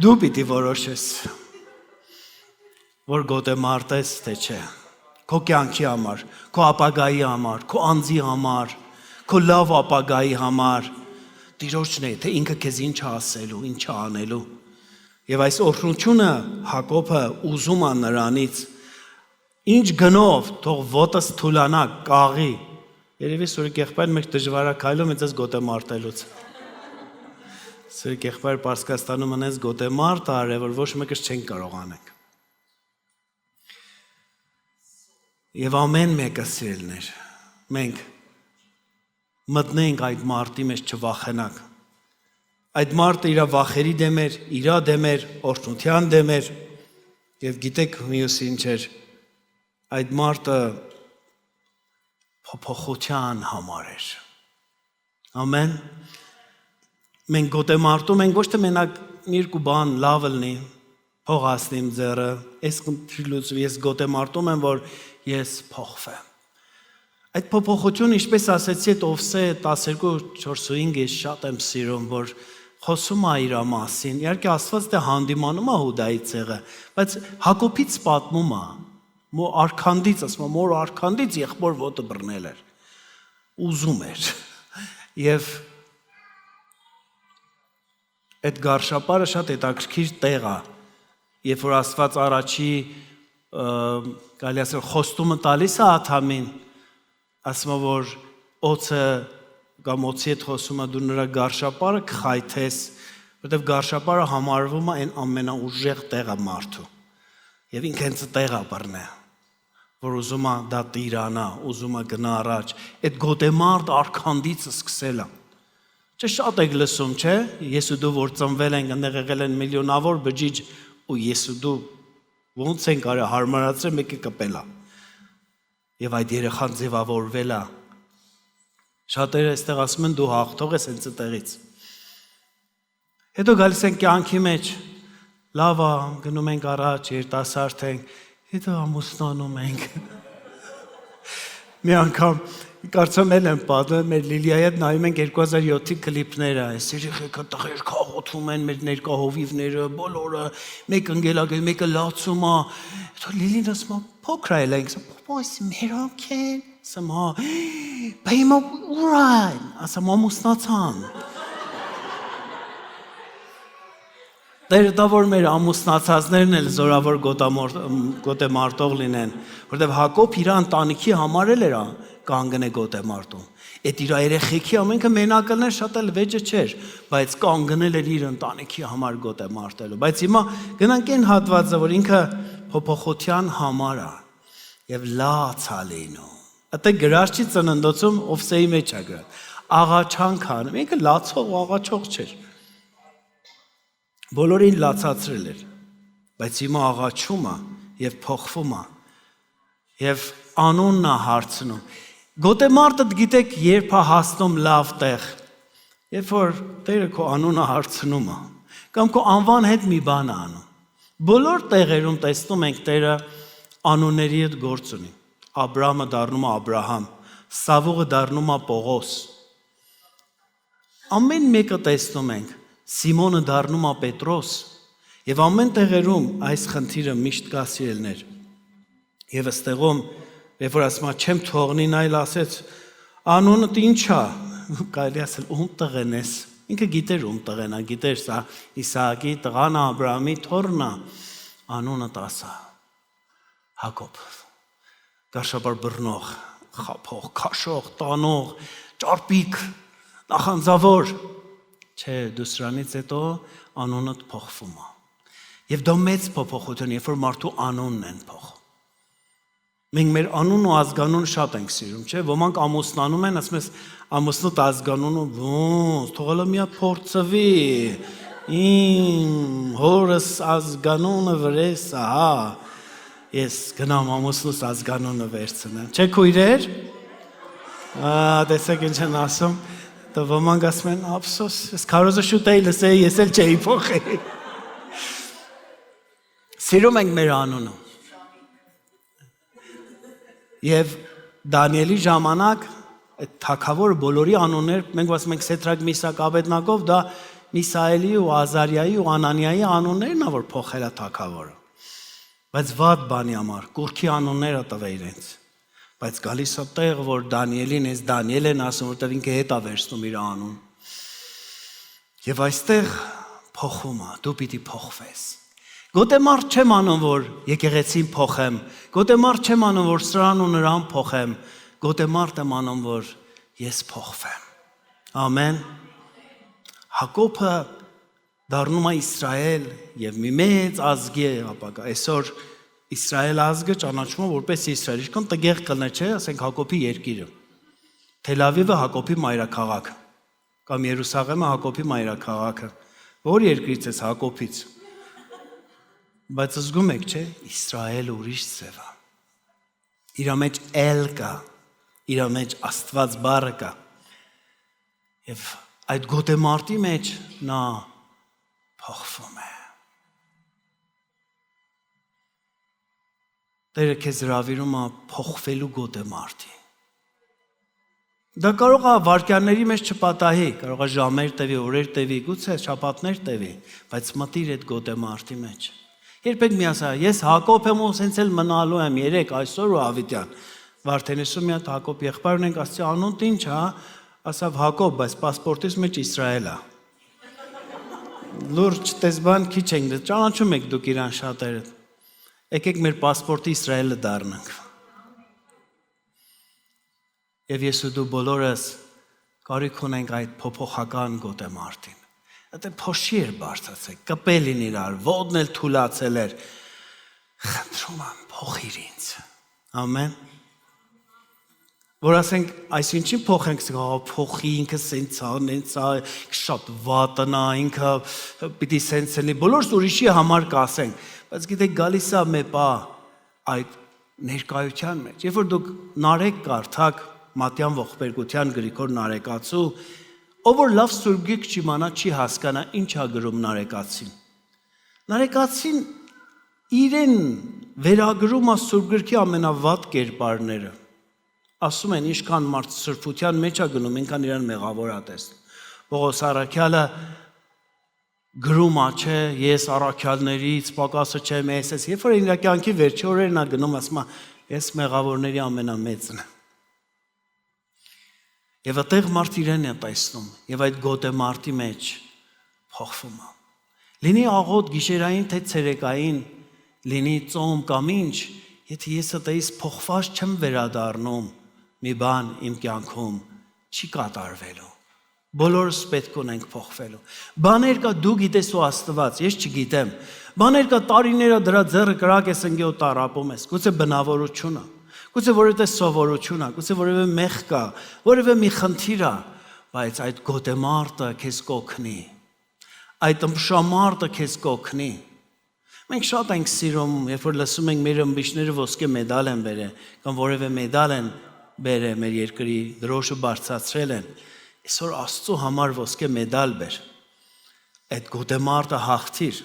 դու պիտի որոշես, որ գոտեմարտես թե չէ, քո կյանքի համար, քո ապագայի համար, քո անձի համար, քո լավ ապագայի համար, Տիրոջն է, թե ինքը քեզ ինչ ասելու, ինչ անելու։ Եվ այս օրհնությունը Հակոբը ուզում է նրանից, ինչ գնով, թող ոտս թուլանա, կաղի։ Երևի Սուրիկ եղբայրն մեկ դժվար է քայլում ինձ գոտեմարտելուց։ Սուրիկ եղբայր Պարսկաստանում անես գոտեմարտ արել, որ ոչ մեկս չեն կարող անենք։ Եվ ամեն մեկը սիրելներ, մենք մտնենք այդ մարտի մեջ չվախենանք։ Այդ մարտը իր վախերի դեմ էր, իր դեմ էր, օրհնության դեմ էր, եւ գիտեք մյուսը ինչ էր, այդ մարտը փոփոխության համար էր։ Ամեն։ Մենք գոտեմարտում ենք ոչ թե մենակ մի երկու բան լավը լինի, փողացնիմ ձեռը, այս խնդրից ես գոտեմարտում եմ, որ ես փոխվեմ։ Այդ փոփոխությունը, ինչպես ասեցի, այդ Ովսե 12:4-5 ես շատ եմ սիրում, որ խոսում է իր մասին։ Իհարկե Աստված դե հանդիմանում է Հուդայի ցեղը, բայց Հակոբից պատմում է, մոր արքանդից, ասում է, մոր արքանդից եղբոր ոտը բռնել էր։ Ուզում էր։ Եվ այդ գարշապարը շատ հետաքրքիր տեղ է, երբ որ Աստված առաջի կարելի ասել խոստումը տալիս է Աթամին, ասում է, որ օծը կամ օծի հետ խոսում է դու նրա գարշապարը կխայթես, որտեղ գարշապարը համարվում է այն ամենաուժեղ տեղը մարդու։ Եվ ինքը հենց տեղ է բռնե, որ ուզում է դա տիրանա, ուզում է գնա առաջ, այդ գոտեմարտ արքանդիցը սկսել է։ Չէ, շատ եք լսում, չէ, ես ու դու որ ծնվել ենք, այնտեղ եղել են միլիոնավոր բջիջ ու ես ու դու ոնց են կարա հարմարացրել մեկը կպել է։ Եվ այդ երեխան ձևավորվել է։ Շատերը այստեղ ասում են դու հաղթող ես հենց այդտեղից։ Հետո գալիս են կյանքի մեջ, լավ է, գնում ենք առաջ, երիտասարդ ենք, հետո ամուսնանում ենք։ Մի անգամ կարծում եմ պատմել մեր Լիլիայի հետ նայում ենք 2007-ի կլիպները, այս երեխեքը տղեր քաղոթում են մեր ներկա հովիվները, բոլորը, մեկը ընկելագել, մեկը լացում է, հետո Լիլին ասում է փոքր այլ ենք, բայց մերոնք են, ասում հա, բա հիմա ուր են, ասում ամուսնացան։ Տերը դա որ մեր ամուսնացածներն էլ զորավոր գոտեմարտող լինեն, որտեղ Հակոբ իր ընտանիքի համար էլ էր կանգնե գոտեմարտում։ Այդ իր երեխեքի ամենքը մենակալներ շատ էլ վեճը չէր, բայց կանգնել էր իր ընտանիքի համար գոտեմարտելու։ Բայց հիմա գնանք այն հատվածը, որ ինքը փոփոխության համար է եւ լաց է լինում։ Այդտեղ գրարչի ծննդոցում Ովսեի մեջ է գրած։ Աղաչանք անում, ինքը լացող աղաչող չէր։ Բոլորին լացացրել էր, բայց հիմա աղաչում է եւ փոխվում է եւ անունն է հարցնում։ Գոտեմարտը գիտեք երբ է հասնում լավ տեղ, երբ որ Տերը քո անունը հարցնում է, կամ քո անվան հետ մի բան է անում։ Բոլոր տեղերում տեսնում ենք Տերը անունների հետ գործ ունի։ Աբրահամը դառնում է Աբրահամ, Սավուղը դառնում է Պողոս։ Ամեն մեկը տեսնում ենք, Սիմոնը դառնում է Պետրոս, եւ ամեն տեղերում այս խնդիրը միշտ կա սիրելներ։ Եվ այստեղում, երբ որ ասում է չեմ թողնին, այլ ասեց անունդ ինչ է, կարելի ասել ում տղեն ես։ Ինքը գիտեր ում տղեն է, գիտեր սա Իսահակի տղան է, Աբրահամի թոռն է, անունը տասա Հակոբ։ Գարշապար բռնող, խափող, քաշող, տանող, ճարպիկ, նախանձավոր։ Չէ, դու սրանից հետո անունդ փոխվում է։ Եվ դա մեծ փոփոխություն, երբ որ մարդու անունն են փոխում։ Մենք մեր անուն ու ազգանուն շատ ենք սիրում, չէ՞, ոմանք ամուսնանում են, ասում ես ամուսնուդ ազգանունը ոնց, թողալը մի հատ փորձվի։ Իմ հորս ազգանունը վրես, հա։ Ես գնամ ամուսնուս ազգանունը վերցնեմ։ Չէ՞ քույրեր։ Տեսեք ինչ են ասում։ Դա ոմանք ասում են, ափսոս, ես քարոզը շուտ էի լսեի, ես էլ չէի փոխեի։ Սիրում ենք մեր անունը։ Եվ Դանիելի ժամանակ այդ թագավորը բոլորի անուններ, մենք ասում ենք Սեդրակ, Միսակ, Աբեդնագով, դա Միսաելի ու Ազարիայի ու Անանիայի անուններն ա որ փոխել է թագավորը։ Բայց վատ բանի համար, կուրքի անունները տվե իրենց։ Բայց գալիս է տեղ, որ Դանիելին ես Դանիել են ասում, որտեղ ինքը հետ է վերցնում իր անուն։ Եվ այստեղ փոխում է, դու պիտի փոխվես։ Գոտեմարտ չեմ անում, որ եկեղեցին փոխեմ, գոտեմարտ չեմ անում, որ սրան ու նրան փոխեմ, գոտեմարտ եմ անում, որ ես փոխվեմ։ Ամեն։ Հակոբը դառնում է Իսրայել եւ մի մեծ ազգի է ապակա։ Այսօր Իսրայել ազգը ճանաչվում է որպես Իսրայել, ինչքան տգեղ կլներ, չէ՞, ասենք Հակոբի երկիրը։ Թել Ավիվը Հակոբի մայրաքաղաքը, կամ Երուսաղեմը Հակոբի մայրաքաղաքը։ Որ երկրից ես Հակոբից։ Բայց զգում եք, չէ՞, Իսրայելը ուրիշ ձև է։ Իր մեջ էլ կա, իր մեջ Աստված բառը կա։ Եվ այդ գոտեմարտի մեջ նա փոխվում է։ Տերը քեզ հրավիրում է փոխվելու գոտե մարդի։ Դա կարող է վարքյանների մեջ չպատահի, կարող է ժամեր տևի, օրեր տևի, գուցե շաբաթներ տևի, բայց մտիր այդ գոտե մարդի մեջ։ Երբեք մի ասա, ես Հակոբ եմ ու սենց էլ մնալու եմ երեք այսօր ու ավիտյան։ Վարդենեսում մի հատ Հակոբ եղբայր ունենք, ասացի անունդ ինչ է, ասավ Հակոբ, բայց պասպորտիս մեջ Իսրայել է։ Լուրջ տեսբան քիչ ենք, ճանաչում եք դուք իրան շատերը։ Եկեք մեր պասպորտի Իսրայելը դառնանք։ Եվ ես ու դու բոլորս կարիք ունենք այդ փոփոխական գոտե մարդին։ Այդ փոշի էր բարձացել, կպել են իրար, ոտն էլ թուլացել էր։ Խնդրում եմ, փոխիր ինձ։ Ամեն։ Որ ասենք, այսինչի փոխենք, փոխի ինքը սենց է, շատ վատն է, ինքը պիտի սենց լինի, բոլորս ուրիշի համար կասենք, բայց գիտեք գալիս է մեպա այդ ներկայության մեջ, երբ որ դուք Նարեկ կարդաք, Մատյան ողբերգության Գրիգոր Նարեկացու, ով որ լավ Սուրբ Գիրք չիմանա, չի հասկանա ինչ է գրում Նարեկացին։ Նարեկացին իրեն վերագրում է Սուրբ Գրքի ամենավատ կերպարները։ Ասում են, ինչքան մարդ սրբության մեջ է գնում, ինքան իրան մեղավոր է տեսնում։ Պողոս առաքյալը գրում է, չէ, ես առաքյալներից պակասը չեմ, ես, երբ որ իր կյանքի վերջի օրերն է գնում, ասում է, ես մեղավորների ամենամեծն եմ։ Եվ այդտեղ մարդ իրեն է տեսնում, եւ այդ գոտե մարդի մեջ փոխվում է։ Լինի աղոտ գիշերային թե ցերեկային, լինի ծոմ կամ ինչ, եթե ես այդպես փոխված չեմ վերադառնում, մի բան իմ կյանքում չի կատարվելու։ Բոլորս պետք ունենք փոխվելու։ Բաներ կա դու գիտես ու Աստված, ես չգիտեմ։ Բաներ կա տարիները դրա ձեռը կրակ ես ընկե ու տարապում ես։ Գուցե բնավորություն է։ Գուցե որևէ սովորություն է, գուցե որևէ մեղ կա, որևէ մի խնդիր է, բայց այդ գոտեմարտը քեզ կօգնի։ Այդ ըմբշամարտը քեզ կօգնի։ Մենք շատ ենք սիրում, երբ որ լսում ենք մեր ըմբիշները ոսկե մեդալ են բերել, կամ որևէ մեդալ են բերել մեր երկրի դրոշը բարձրացրել են։ Այսօր Աստծո համար ոսկե մեդալ բեր։ Այդ գոտեմարտը հաղթիր։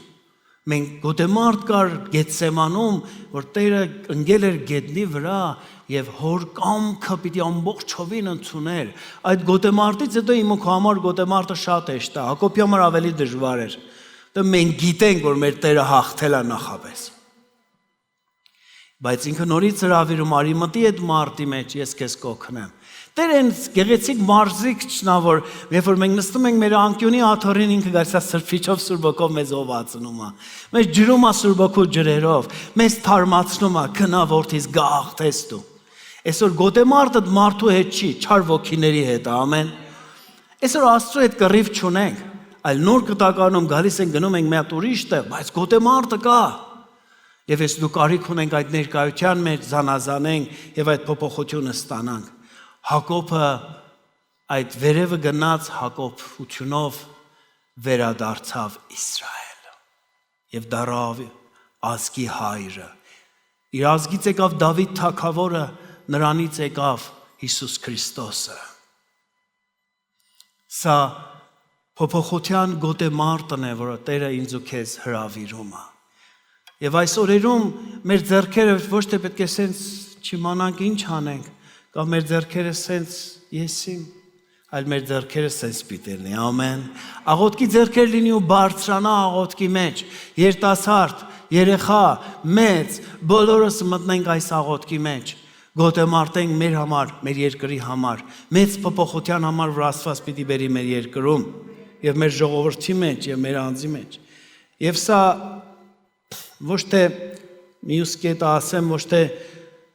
Մենք գոտեմարտ կար Գեթսեմանում, որ Տերը ընկել էր գետնի վրա եւ հոր կամքը պիտի ամբողջովին ընդուներ։ Այդ գոտեմարտից հետո իմ ու քո համար գոտեմարտը շատ հեշտ է, Հակոբի համար ավելի դժվար էր։ Դա մենք գիտենք, որ մեր Տերը հաղթել է նախապես։ Բայց ինքը նորից հրավիրում արի մտի այդ մարտի մեջ, ես քեզ կօգնեմ։ Տերը այն գեղեցիկ մարզիկ չնա, որ երբ որ մենք նստում ենք մեր անկյունի աթոռին, ինքը գալիս է սրբիչով Սուրբ Հոգով մեզ ովացնում է։ Մեզ ջրում է Սուրբ Հոգու ջրերով, մեզ թարմացնում է, քնա որդիս գաղթես դու։ Այսօր գոտեմարտը մարդու հետ չի, չար ոգիների հետ, ամեն։ Այսօր Աստծո հետ կռիվ չունենք, այլ նոր կտականում գալիս են գնում ենք մի հատ ուրիշ տեղ, բայց գոտեմարտը կա։ Եվ ես դու կարիք ունենք այդ ներկայության մեջ զանազանենք եւ այդ փոփոխությունը ստանանք։ Հակոբը այդ վերևը գնաց Հակոբությունով վերադարձավ Իսրայել եւ դառավ ազգի հայրը։ Իր ազգից եկավ Դավիթ թագավորը, նրանից եկավ Հիսուս Քրիստոսը։ Սա փոփոխության գոտեմարտն է, որը Տերը ինձ ու քեզ հրավիրում է։ Եվ այս օրերում մեր ձեռքերը ոչ թե պետք է սենց չիմանանք ինչ անենք, կամ մեր ձեռքերը սենց եսիմ, այլ մեր ձեռքերը սենց պիտի լինի, ամեն։ Աղոթքի ձեռքեր լինի ու բարձրանա աղոթքի մեջ, երիտասարդ, երեխա, մեծ, բոլորս մտնենք այս աղոթքի մեջ, գոտեմարտենք մեր համար, մեր երկրի համար, մեծ փոփոխության համար, որ Աստված պիտի բերի մեր երկրում, եւ մեր ժողովրդի մեջ, եւ մեր անձի մեջ։ Եվ սա ոչ թե մյուս կետը ասեմ, ոչ թե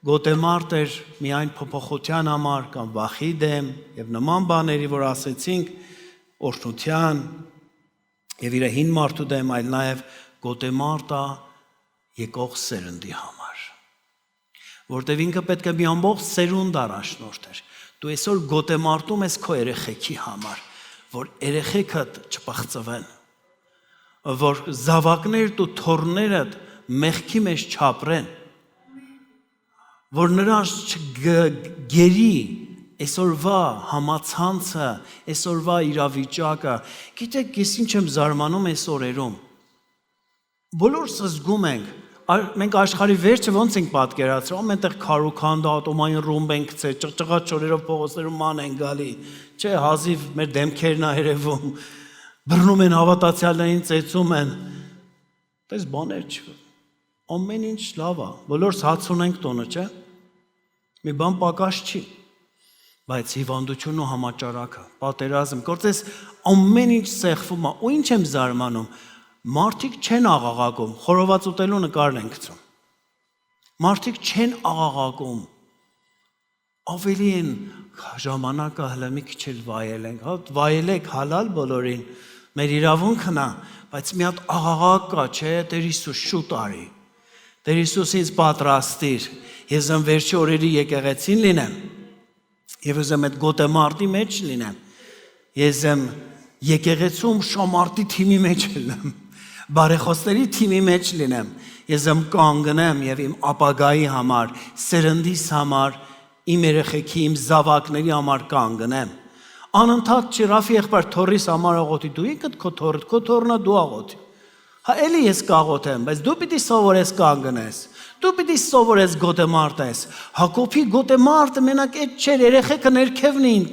գոտեմարտ էր միայն փոփոխության համար կամ վախի դեմ եւ նման բաների, որ ասեցինք օրհնության եւ իր հին մարդու դեմ, այլ նաեւ գոտեմարտը եկող սերնդի համար, որտեղ ինքը պետք է մի ամբողջ սերունդ առաջնորդեր։ Դու այսօր գոտեմարտում ես քո երեխեքի համար, որ երեխեքդ չփախծվեն, որ զավակներդ ու թոռներդ մեղքի մեջ չապրեն, որ նրանց չգերի այսօրվա համացանցը, այսօրվա իրավիճակը։ Գիտեք, ես ինչ եմ զարմանում այս օրերում։ Բոլորս զգում ենք, մենք աշխարհի վերջը ոնց ենք պատկերացրել, ամենտեղ քարուքանդա, ատոմային ռումբ ենք գցել, ճղճղած շորերով փողոցներում ման են գալի, չէ, հազիվ մեր դեմքերն ա երևում, բռնում են հավատացյալներին, ծեծում են։ Դες բաներ չի։ Ամեն ինչ լավ է, բոլորս հաց ունենք տոնը, չէ։ Մի բան պակաս չի։ Բայց հիվանդությունն ու համաճարակը, պատերազմ, գործես ամեն ինչ սեղվում է, ու ինչ եմ զարմանում։ Մարդիկ չեն աղաղակում, խորոված ուտելու նկարն են գցում։ Մարդիկ չեն աղաղակում։ Ավելի են ժամանակը հələ մի քիչ էլ վայելենք, հա, վայելեք հալալ բոլորին։ Մեր իրավունքն է, բայց մի հատ աղաղակ կա, չէ, Տեր Հիսուս շուտ արի։ Տեր Հիսուս ինձ պատրաստիր։ Ես եմ վերջի օրերի եկեղեցին լինեմ։ Եվ ես եմ այդ գոտեմարտի մեջ լինեմ։ Ես եմ եկեղեցում շամարտի թիմի մեջ լինեմ։ Բարեխոսների թիմի մեջ լինեմ, ես եմ կանգնեմ եւ իմ ապագայի համար, սերնդիս համար, իմ երեխեքի, իմ զավակների համար կանգնեմ։ Անընդհատ չի Ռաֆի եղբայր թորիս համար աղոթի, դու ինքդ քո թորնա դու աղոթի։ Հա էլի ես կաղոթեմ, բայց դու պիտի սովորես կանգնես։ Դու պիտի սովորես գոտեմարտես։ Հակոբի գոտեմարտը մենակ այդ չէր, երեխեքը ներքևն էին,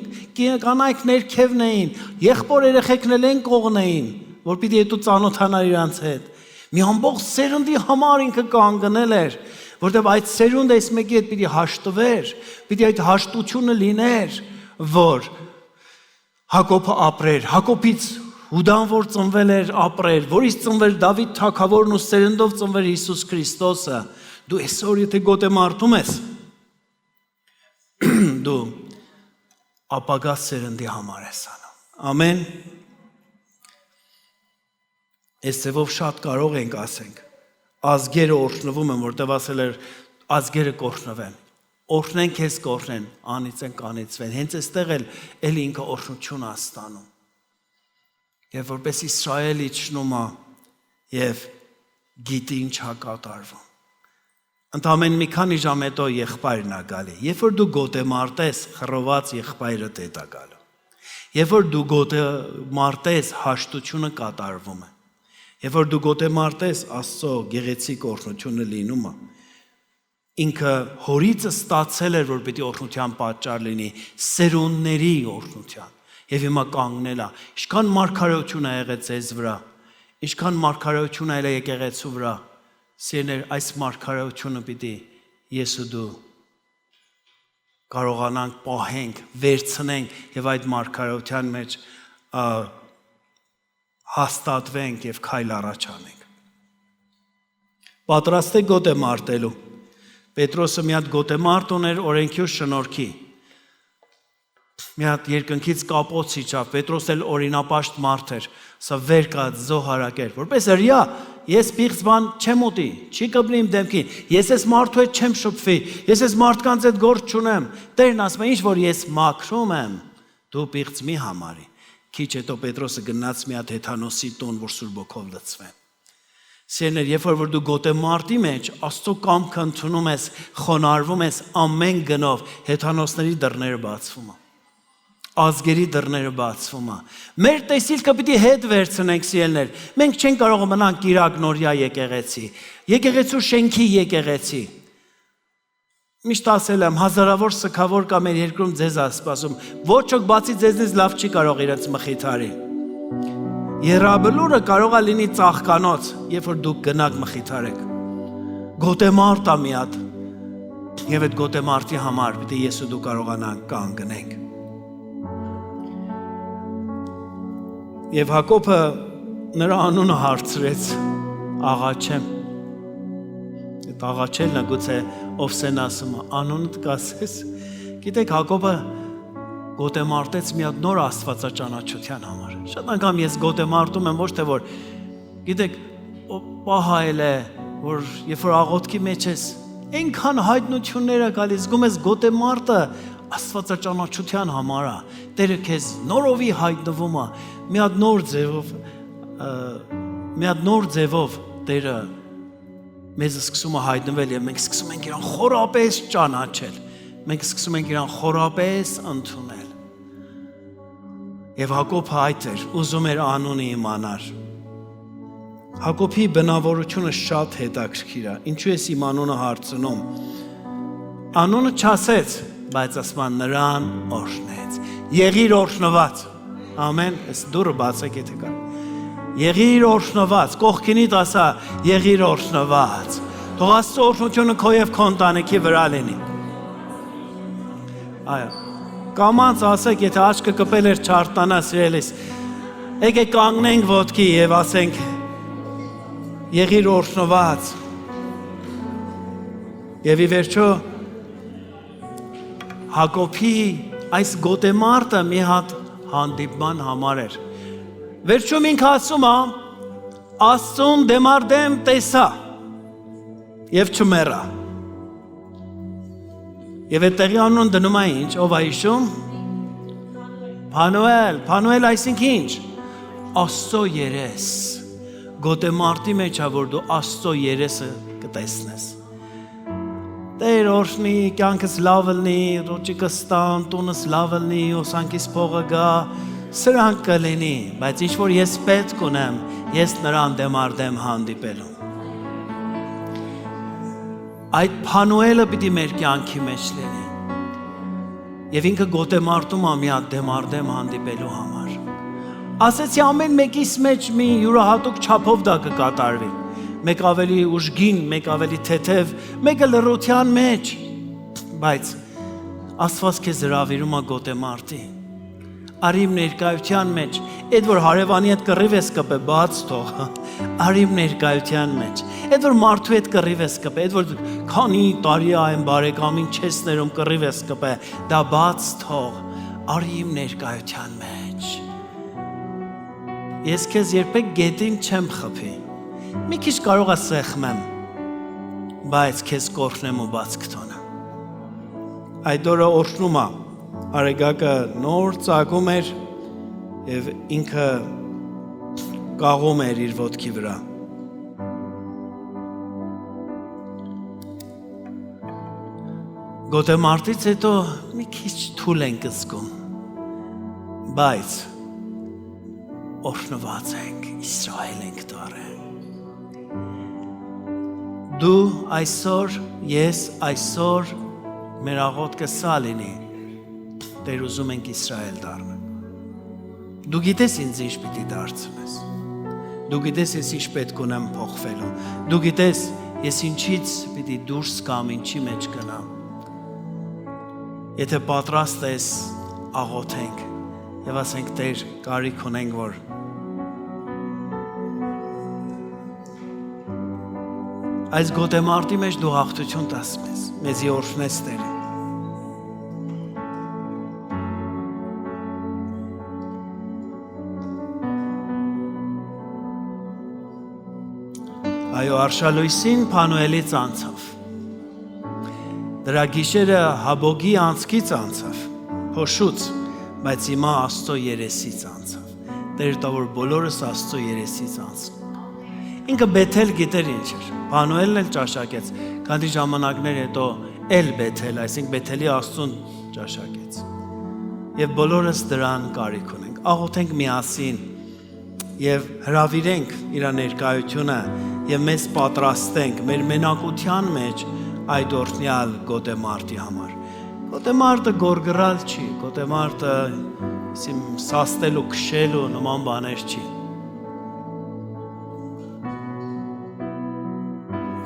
կանայք ներքևն էին, եղբոր երեխեքն էլ են կողն էին, որ պիտի դու ծանոթանար իրանց հետ։ Մի ամբողջ սերնդի համար ինքը կանգնել էր, որտեղ այդ սերունդը այս մեկի հետ պիտի հաշտվեր, պիտի այդ հաշտությունը լիներ, որ Հակոբը ապրեր, Հակոբից Հուդան, որ ծնվել էր, ապրեր, որից ծնվել Դավիթ թագավորն ու սերնդով ծնվել Հիսուս Քրիստոսը, դու այսօր եթե գոտեմարտում ես, դու ապագա սերնդի համար ես անում։ Ամեն։ Այս ձևով շատ կարող ենք ասենք, ազգերը օրհնվում են, որտեղ ասել էր ազգերը կօրհնվեն, օրհնեն քեզ կօրհնեն, անիծեն կանիծվեն, հենց այստեղ էլ ինքը օրհնություն է ստանում։ Եվ որպես Իսրայել իջնում է եւ գիտի ինչ է կատարվում։ Ընդամենը մի քանի ժամ հետո եղբայրն է գալի։ Երբ որ դու գոտեմարտես, խռոված եղբայրդ է գալու։ Երբ որ դու գոտեմարտես, հաշտությունը կատարվում է։ Երբ որ դու գոտեմարտես, Աստծո գեղեցիկ օրհնությունը լինում է։ Ինքը հորիցը ստացել էր, որ պիտի օրհնության պատճառ լինի, սերունդների օրհնության։ Եվ հիմա կանգնել է, ինչքան մարգարեություն է եղել ձեզ վրա, ինչքան մարգարեություն է եղել եկեղեցու վրա, սիրներ, այս մարգարեությունը պիտի ես ու դու կարողանանք պահենք, վերցնենք եւ այդ մարգարեության մեջ հաստատվենք եւ քայլ առաջ անենք։ Պատրաստ եք գոտեմարտելու։ Պետրոսը մի հատ գոտեմարտ ուներ օրենքյուր շնորհքի։ Մի հատ երկնքից կապոց իջավ, Պետրոս էլ օրինապաշտ մարդ էր, սա վեր կաց զոհարակ էր, որպես հրյա, ես պիղծ բան չեմ ուտի, չի կբնի իմ դեմքին, ես ես մարդու հետ չեմ շփվի, ես ես մարդկանց հետ գործ չունեմ, Տերն ասում է, ինչ որ ես մաքրում եմ, դու պիղծ մի համարի։ Քիչ հետո Պետրոսը գնաց մի հատ հեթանոսի տուն, որ Սուրբ Հոգով լցվեն։ Սիրներ, երբ որ դու գոտեմարտի մեջ Աստծո կամքը ընդունում ես, խոնարհվում ես, ամեն գնով հեթանոսների դռները բացվում են։ Ազգերի դռները բացվում է։ Մեր տեսիլքը պիտի հետ վերցնենք սիրելներ։ Մենք չենք կարող մնանք Կիրակնորյա եկեղեցի, եկեղեցու շենքի եկեղեցի։ Միշտ ասել եմ, հազարավոր սքավոր կա մեր երկրում ձեզ ասպասում, ոչ ոք բացի ձեզնից լավ չի կարող իրենց մխիթարի։ Եռաբլուրը կարող է լինի ծաղկանոց, երբ որ դուք գնաք մխիթարեք։ Գոտեմարտ է մի հատ։ Եվ այդ գոտեմարտի համար պիտի ես ու դու կարողանանք կանգնենք։ Եվ Հակոբը նրա անունը հարցրեց Աղաչեմ։ Այդ աղաչելն է գուցե Օվսեն ասում է, անունդ կասես։ Գիտեք, Հակոբը գոտեմարտեց մի հատ նոր աստվածաճանաչության համար։ Շատ անգամ ես գոտեմարտում եմ, ոչ թե որ, գիտեք, պահայել է, որ երբ որ աղոթքի մեջ ես, այնքան հայտնություններ է գալիս, զգում ես գոտեմարտը աստվածաճանաչության համար է։ Տերը քեզ նորովի հայտնվում է, մի հատ նոր ձևով Տերը մեզ սկսում է հայտնվել եւ մենք սկսում ենք իրան խորապես ճանաչել, մենք սկսում ենք իրան խորապես ընդունել։ Եվ Հակոբը այդ էր, ուզում էր անունը իմանալ։ Հակոբի բնավորությունը շատ հետաքրքիր է։ Ինչու ես իմ անունը հարցնում։ Անունը չասեց, բայց ասման նրան օրհնեց։ Եղիր օրհնված։ Ամեն, այս դուրը բացեք եթե կա։ Եղիր օրհնված, կողքինիդ ասա, եղիր օրհնված։ Թող Աստծո օրհնությունը քո եւ քո ընտանիքի վրա լինի։ Այո։ Կամանց ասեք, եթե աչքը կպել էր չարտանա սիրելիս, եկեք կանգնենք ոտքի եւ ասենք եղիր օրհնված։ Եվ ի վերջո Հակոբի այս գոտեմարտը մի հատ հանդիպման համար էր։ Վերջում ինքը ասում է, Աստծուն դեմարդեմ տեսա եւ չմեռա։ Եվ այդտեղի անուն դնում է ինչ, ով է հիշում։ Փանուել այսինքն ինչ։ Աստծո երես։ Գոտեմարտի մեջ է, որ դու Աստծո երեսը կտեսնես։ Տեր օրհնի, կյանքս լավ լինի, ռոճիկս տան, տունս լավ լինի, ոսանքիս փողը գա, սրանք կլինի, բայց ինչ որ ես պետք ունեմ, ես նրան դեմարդեմ հանդիպելու։ Այդ Փանուելը պիտի մեր կյանքի մեջ լինի։ Եվ ինքը գոտեմարտում է մի հատ դեմարդեմ հանդիպելու համար։ Ասեցի ամեն մեկիս մեջ մի յուրահատուկ չափով դա կկատարվի։ Մեկ ավելի ուժգին, մեկ ավելի թեթև, մեկը լռության մեջ, բայց Աստված քեզ հրավիրում է գոտեմարտի։ Արիմ ներկայության մեջ, այդ որ հարևանի հետ կռիվ ես կպե, բաց թող, արիմ ներկայության մեջ, այդ որ մարդու հետ կռիվ ես կպե, այդ որ քանի տարի այն բարեկամին չես ներում կռիվ ես կպե, դա բաց թող, արիմ ներկայության մեջ։ Ես քեզ երբեք գետին չեմ խփի, մի քիչ կարող է սեղմեմ, բայց քեզ կօրհնեմ ու բաց կթոնեմ։ Այդ օրը օրհնում է, Արեգակը նոր ծագում էր եւ ինքը կաղում էր իր ոտքի վրա։ Գոտեմարտից հետո մի քիչ թույլ ենք զգում, բայց օրհնված ենք, Իսրայել ենք դառել։ Դու այսօր, ես այսօր մեր աղոթքը սա լինի, Տեր ուզում ենք Իսրայել դառնալ։ Դու գիտես ինձ ինչ պիտի դարձնես։ Դու գիտես ես ինչ պետք ունեմ փոխվելու։ Դու գիտես ես ինչից պիտի դուրս գամ, ինչի մեջ գնամ։ Եթե պատրաստ ես, աղոթենք եւ ասենք Տեր, կարիք ունենք, որ այս գոտեմարտի մեջ դու հաղթություն տաս մեզի օրհնես Տեր։ Այո, Արշալույսին Փանուելից անցավ։ Դրա գիշերը Հաբոգի անցքից անցավ, փոշուց, բայց հիմա Աստծո երեսից անցավ։ Տեր տա որ բոլորս Աստծո երեսից անցնեն։ Ինքը Բեթել գիտեր ինչ էր։ Փանուելն էլ ճաշակեց, քանի ժամանակներ հետո էլ Բեթել, այսինքն Բեթելի Աստծուն ճաշակեց։ Եվ բոլորս դրան կարիք ունենք։ Աղոթենք միասին եւ հրավիրենք իր ներկայությունը եւ մեզ պատրաստենք մեր մենակության մեջ այդ օրհնյալ գոտեմարտի համար։ Գոտեմարտը գորգրալ չի, գոտեմարտը սաստելու, քշելու նման բաներ չի։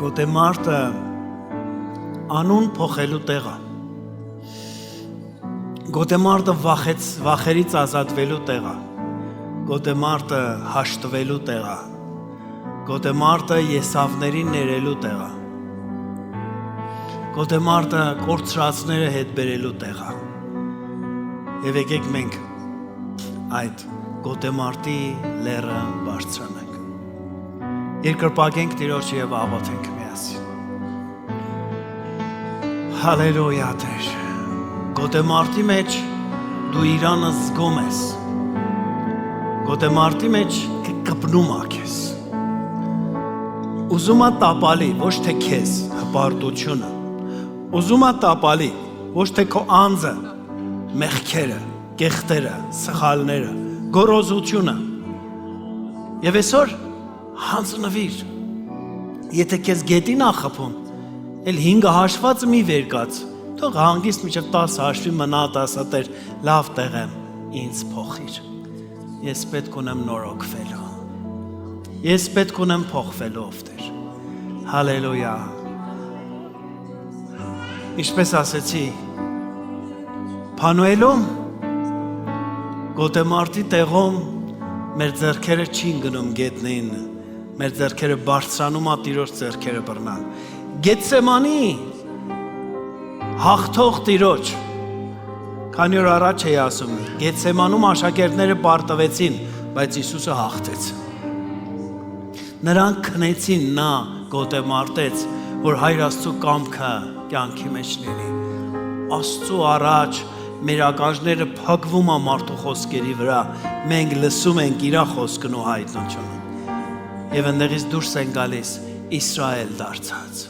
Գոտեմարտը անուն փոխելու տեղ է։ Գոտեմարտը վախերից ազատվելու տեղ է։ Գոտեմարտը հաշտվելու տեղ է։ Գոտեմարտը եսավներին ներելու տեղ է։ Գոտեմարտը կորցրածները հետ բերելու տեղ է։ Եվ եկեք մենք այդ գոտեմարտի լեռը բարձրանանք։ Երկրպագենք Տիրոջը եւ աղոթենք միասին։ Հալելույա Տեր։ Գոտեմարտի մեջ դու իրանը զգում ես։ Գոտեմարտի մեջ կպնում է քեզ։ Ուզում է տապալի, ոչ թե քեզ, հպարտությունը։ Ուզում է տապալի, ոչ թե քո անձը, մեղքերը, կեղտերը, սխալները, գոռոզությունը։ Եվ այսօր հանձնվիր։ Եթե քեզ գետին ա խփում, էլ 5 հաշվածը մի վեր կաց։ Թող հանգիստ միջև 10 հաշվի մնա 10 տեր լավ տեղ եմ, ինձ փոխիր։ Ես պետք ունեմ նորոգվելու։ Ես պետք ունեմ փոխվելու ով Տեր։ Հալելույա։ Ինչպես ասեցի, Փանուելում գոտեմարտի տեղում մեր ձեռքերը չին գնում գետնին, մեր ձեռքերը բարձրանում ա Տիրոջ ձեռքերը բռնան։ Գեթսեմանի հաղթող Տիրոջ, քանի օր առաջ էի ասում, Գեթսեմանում աշակերտները պարտվեցին, բայց Հիսուսը հաղթեց։ Նրանք քնեցին, նա գոտեմարտեց, որ Հայր Աստծո կամքը կյանքի մեջ լինի։ Աստծո առաջ մեր ականջները փակվում ա մարդու խոսքերի վրա, մենք լսում ենք իր խոսքն ու հայտնություն։ Եվ այնտեղից դուրս են գալիս Իսրայել դարձած։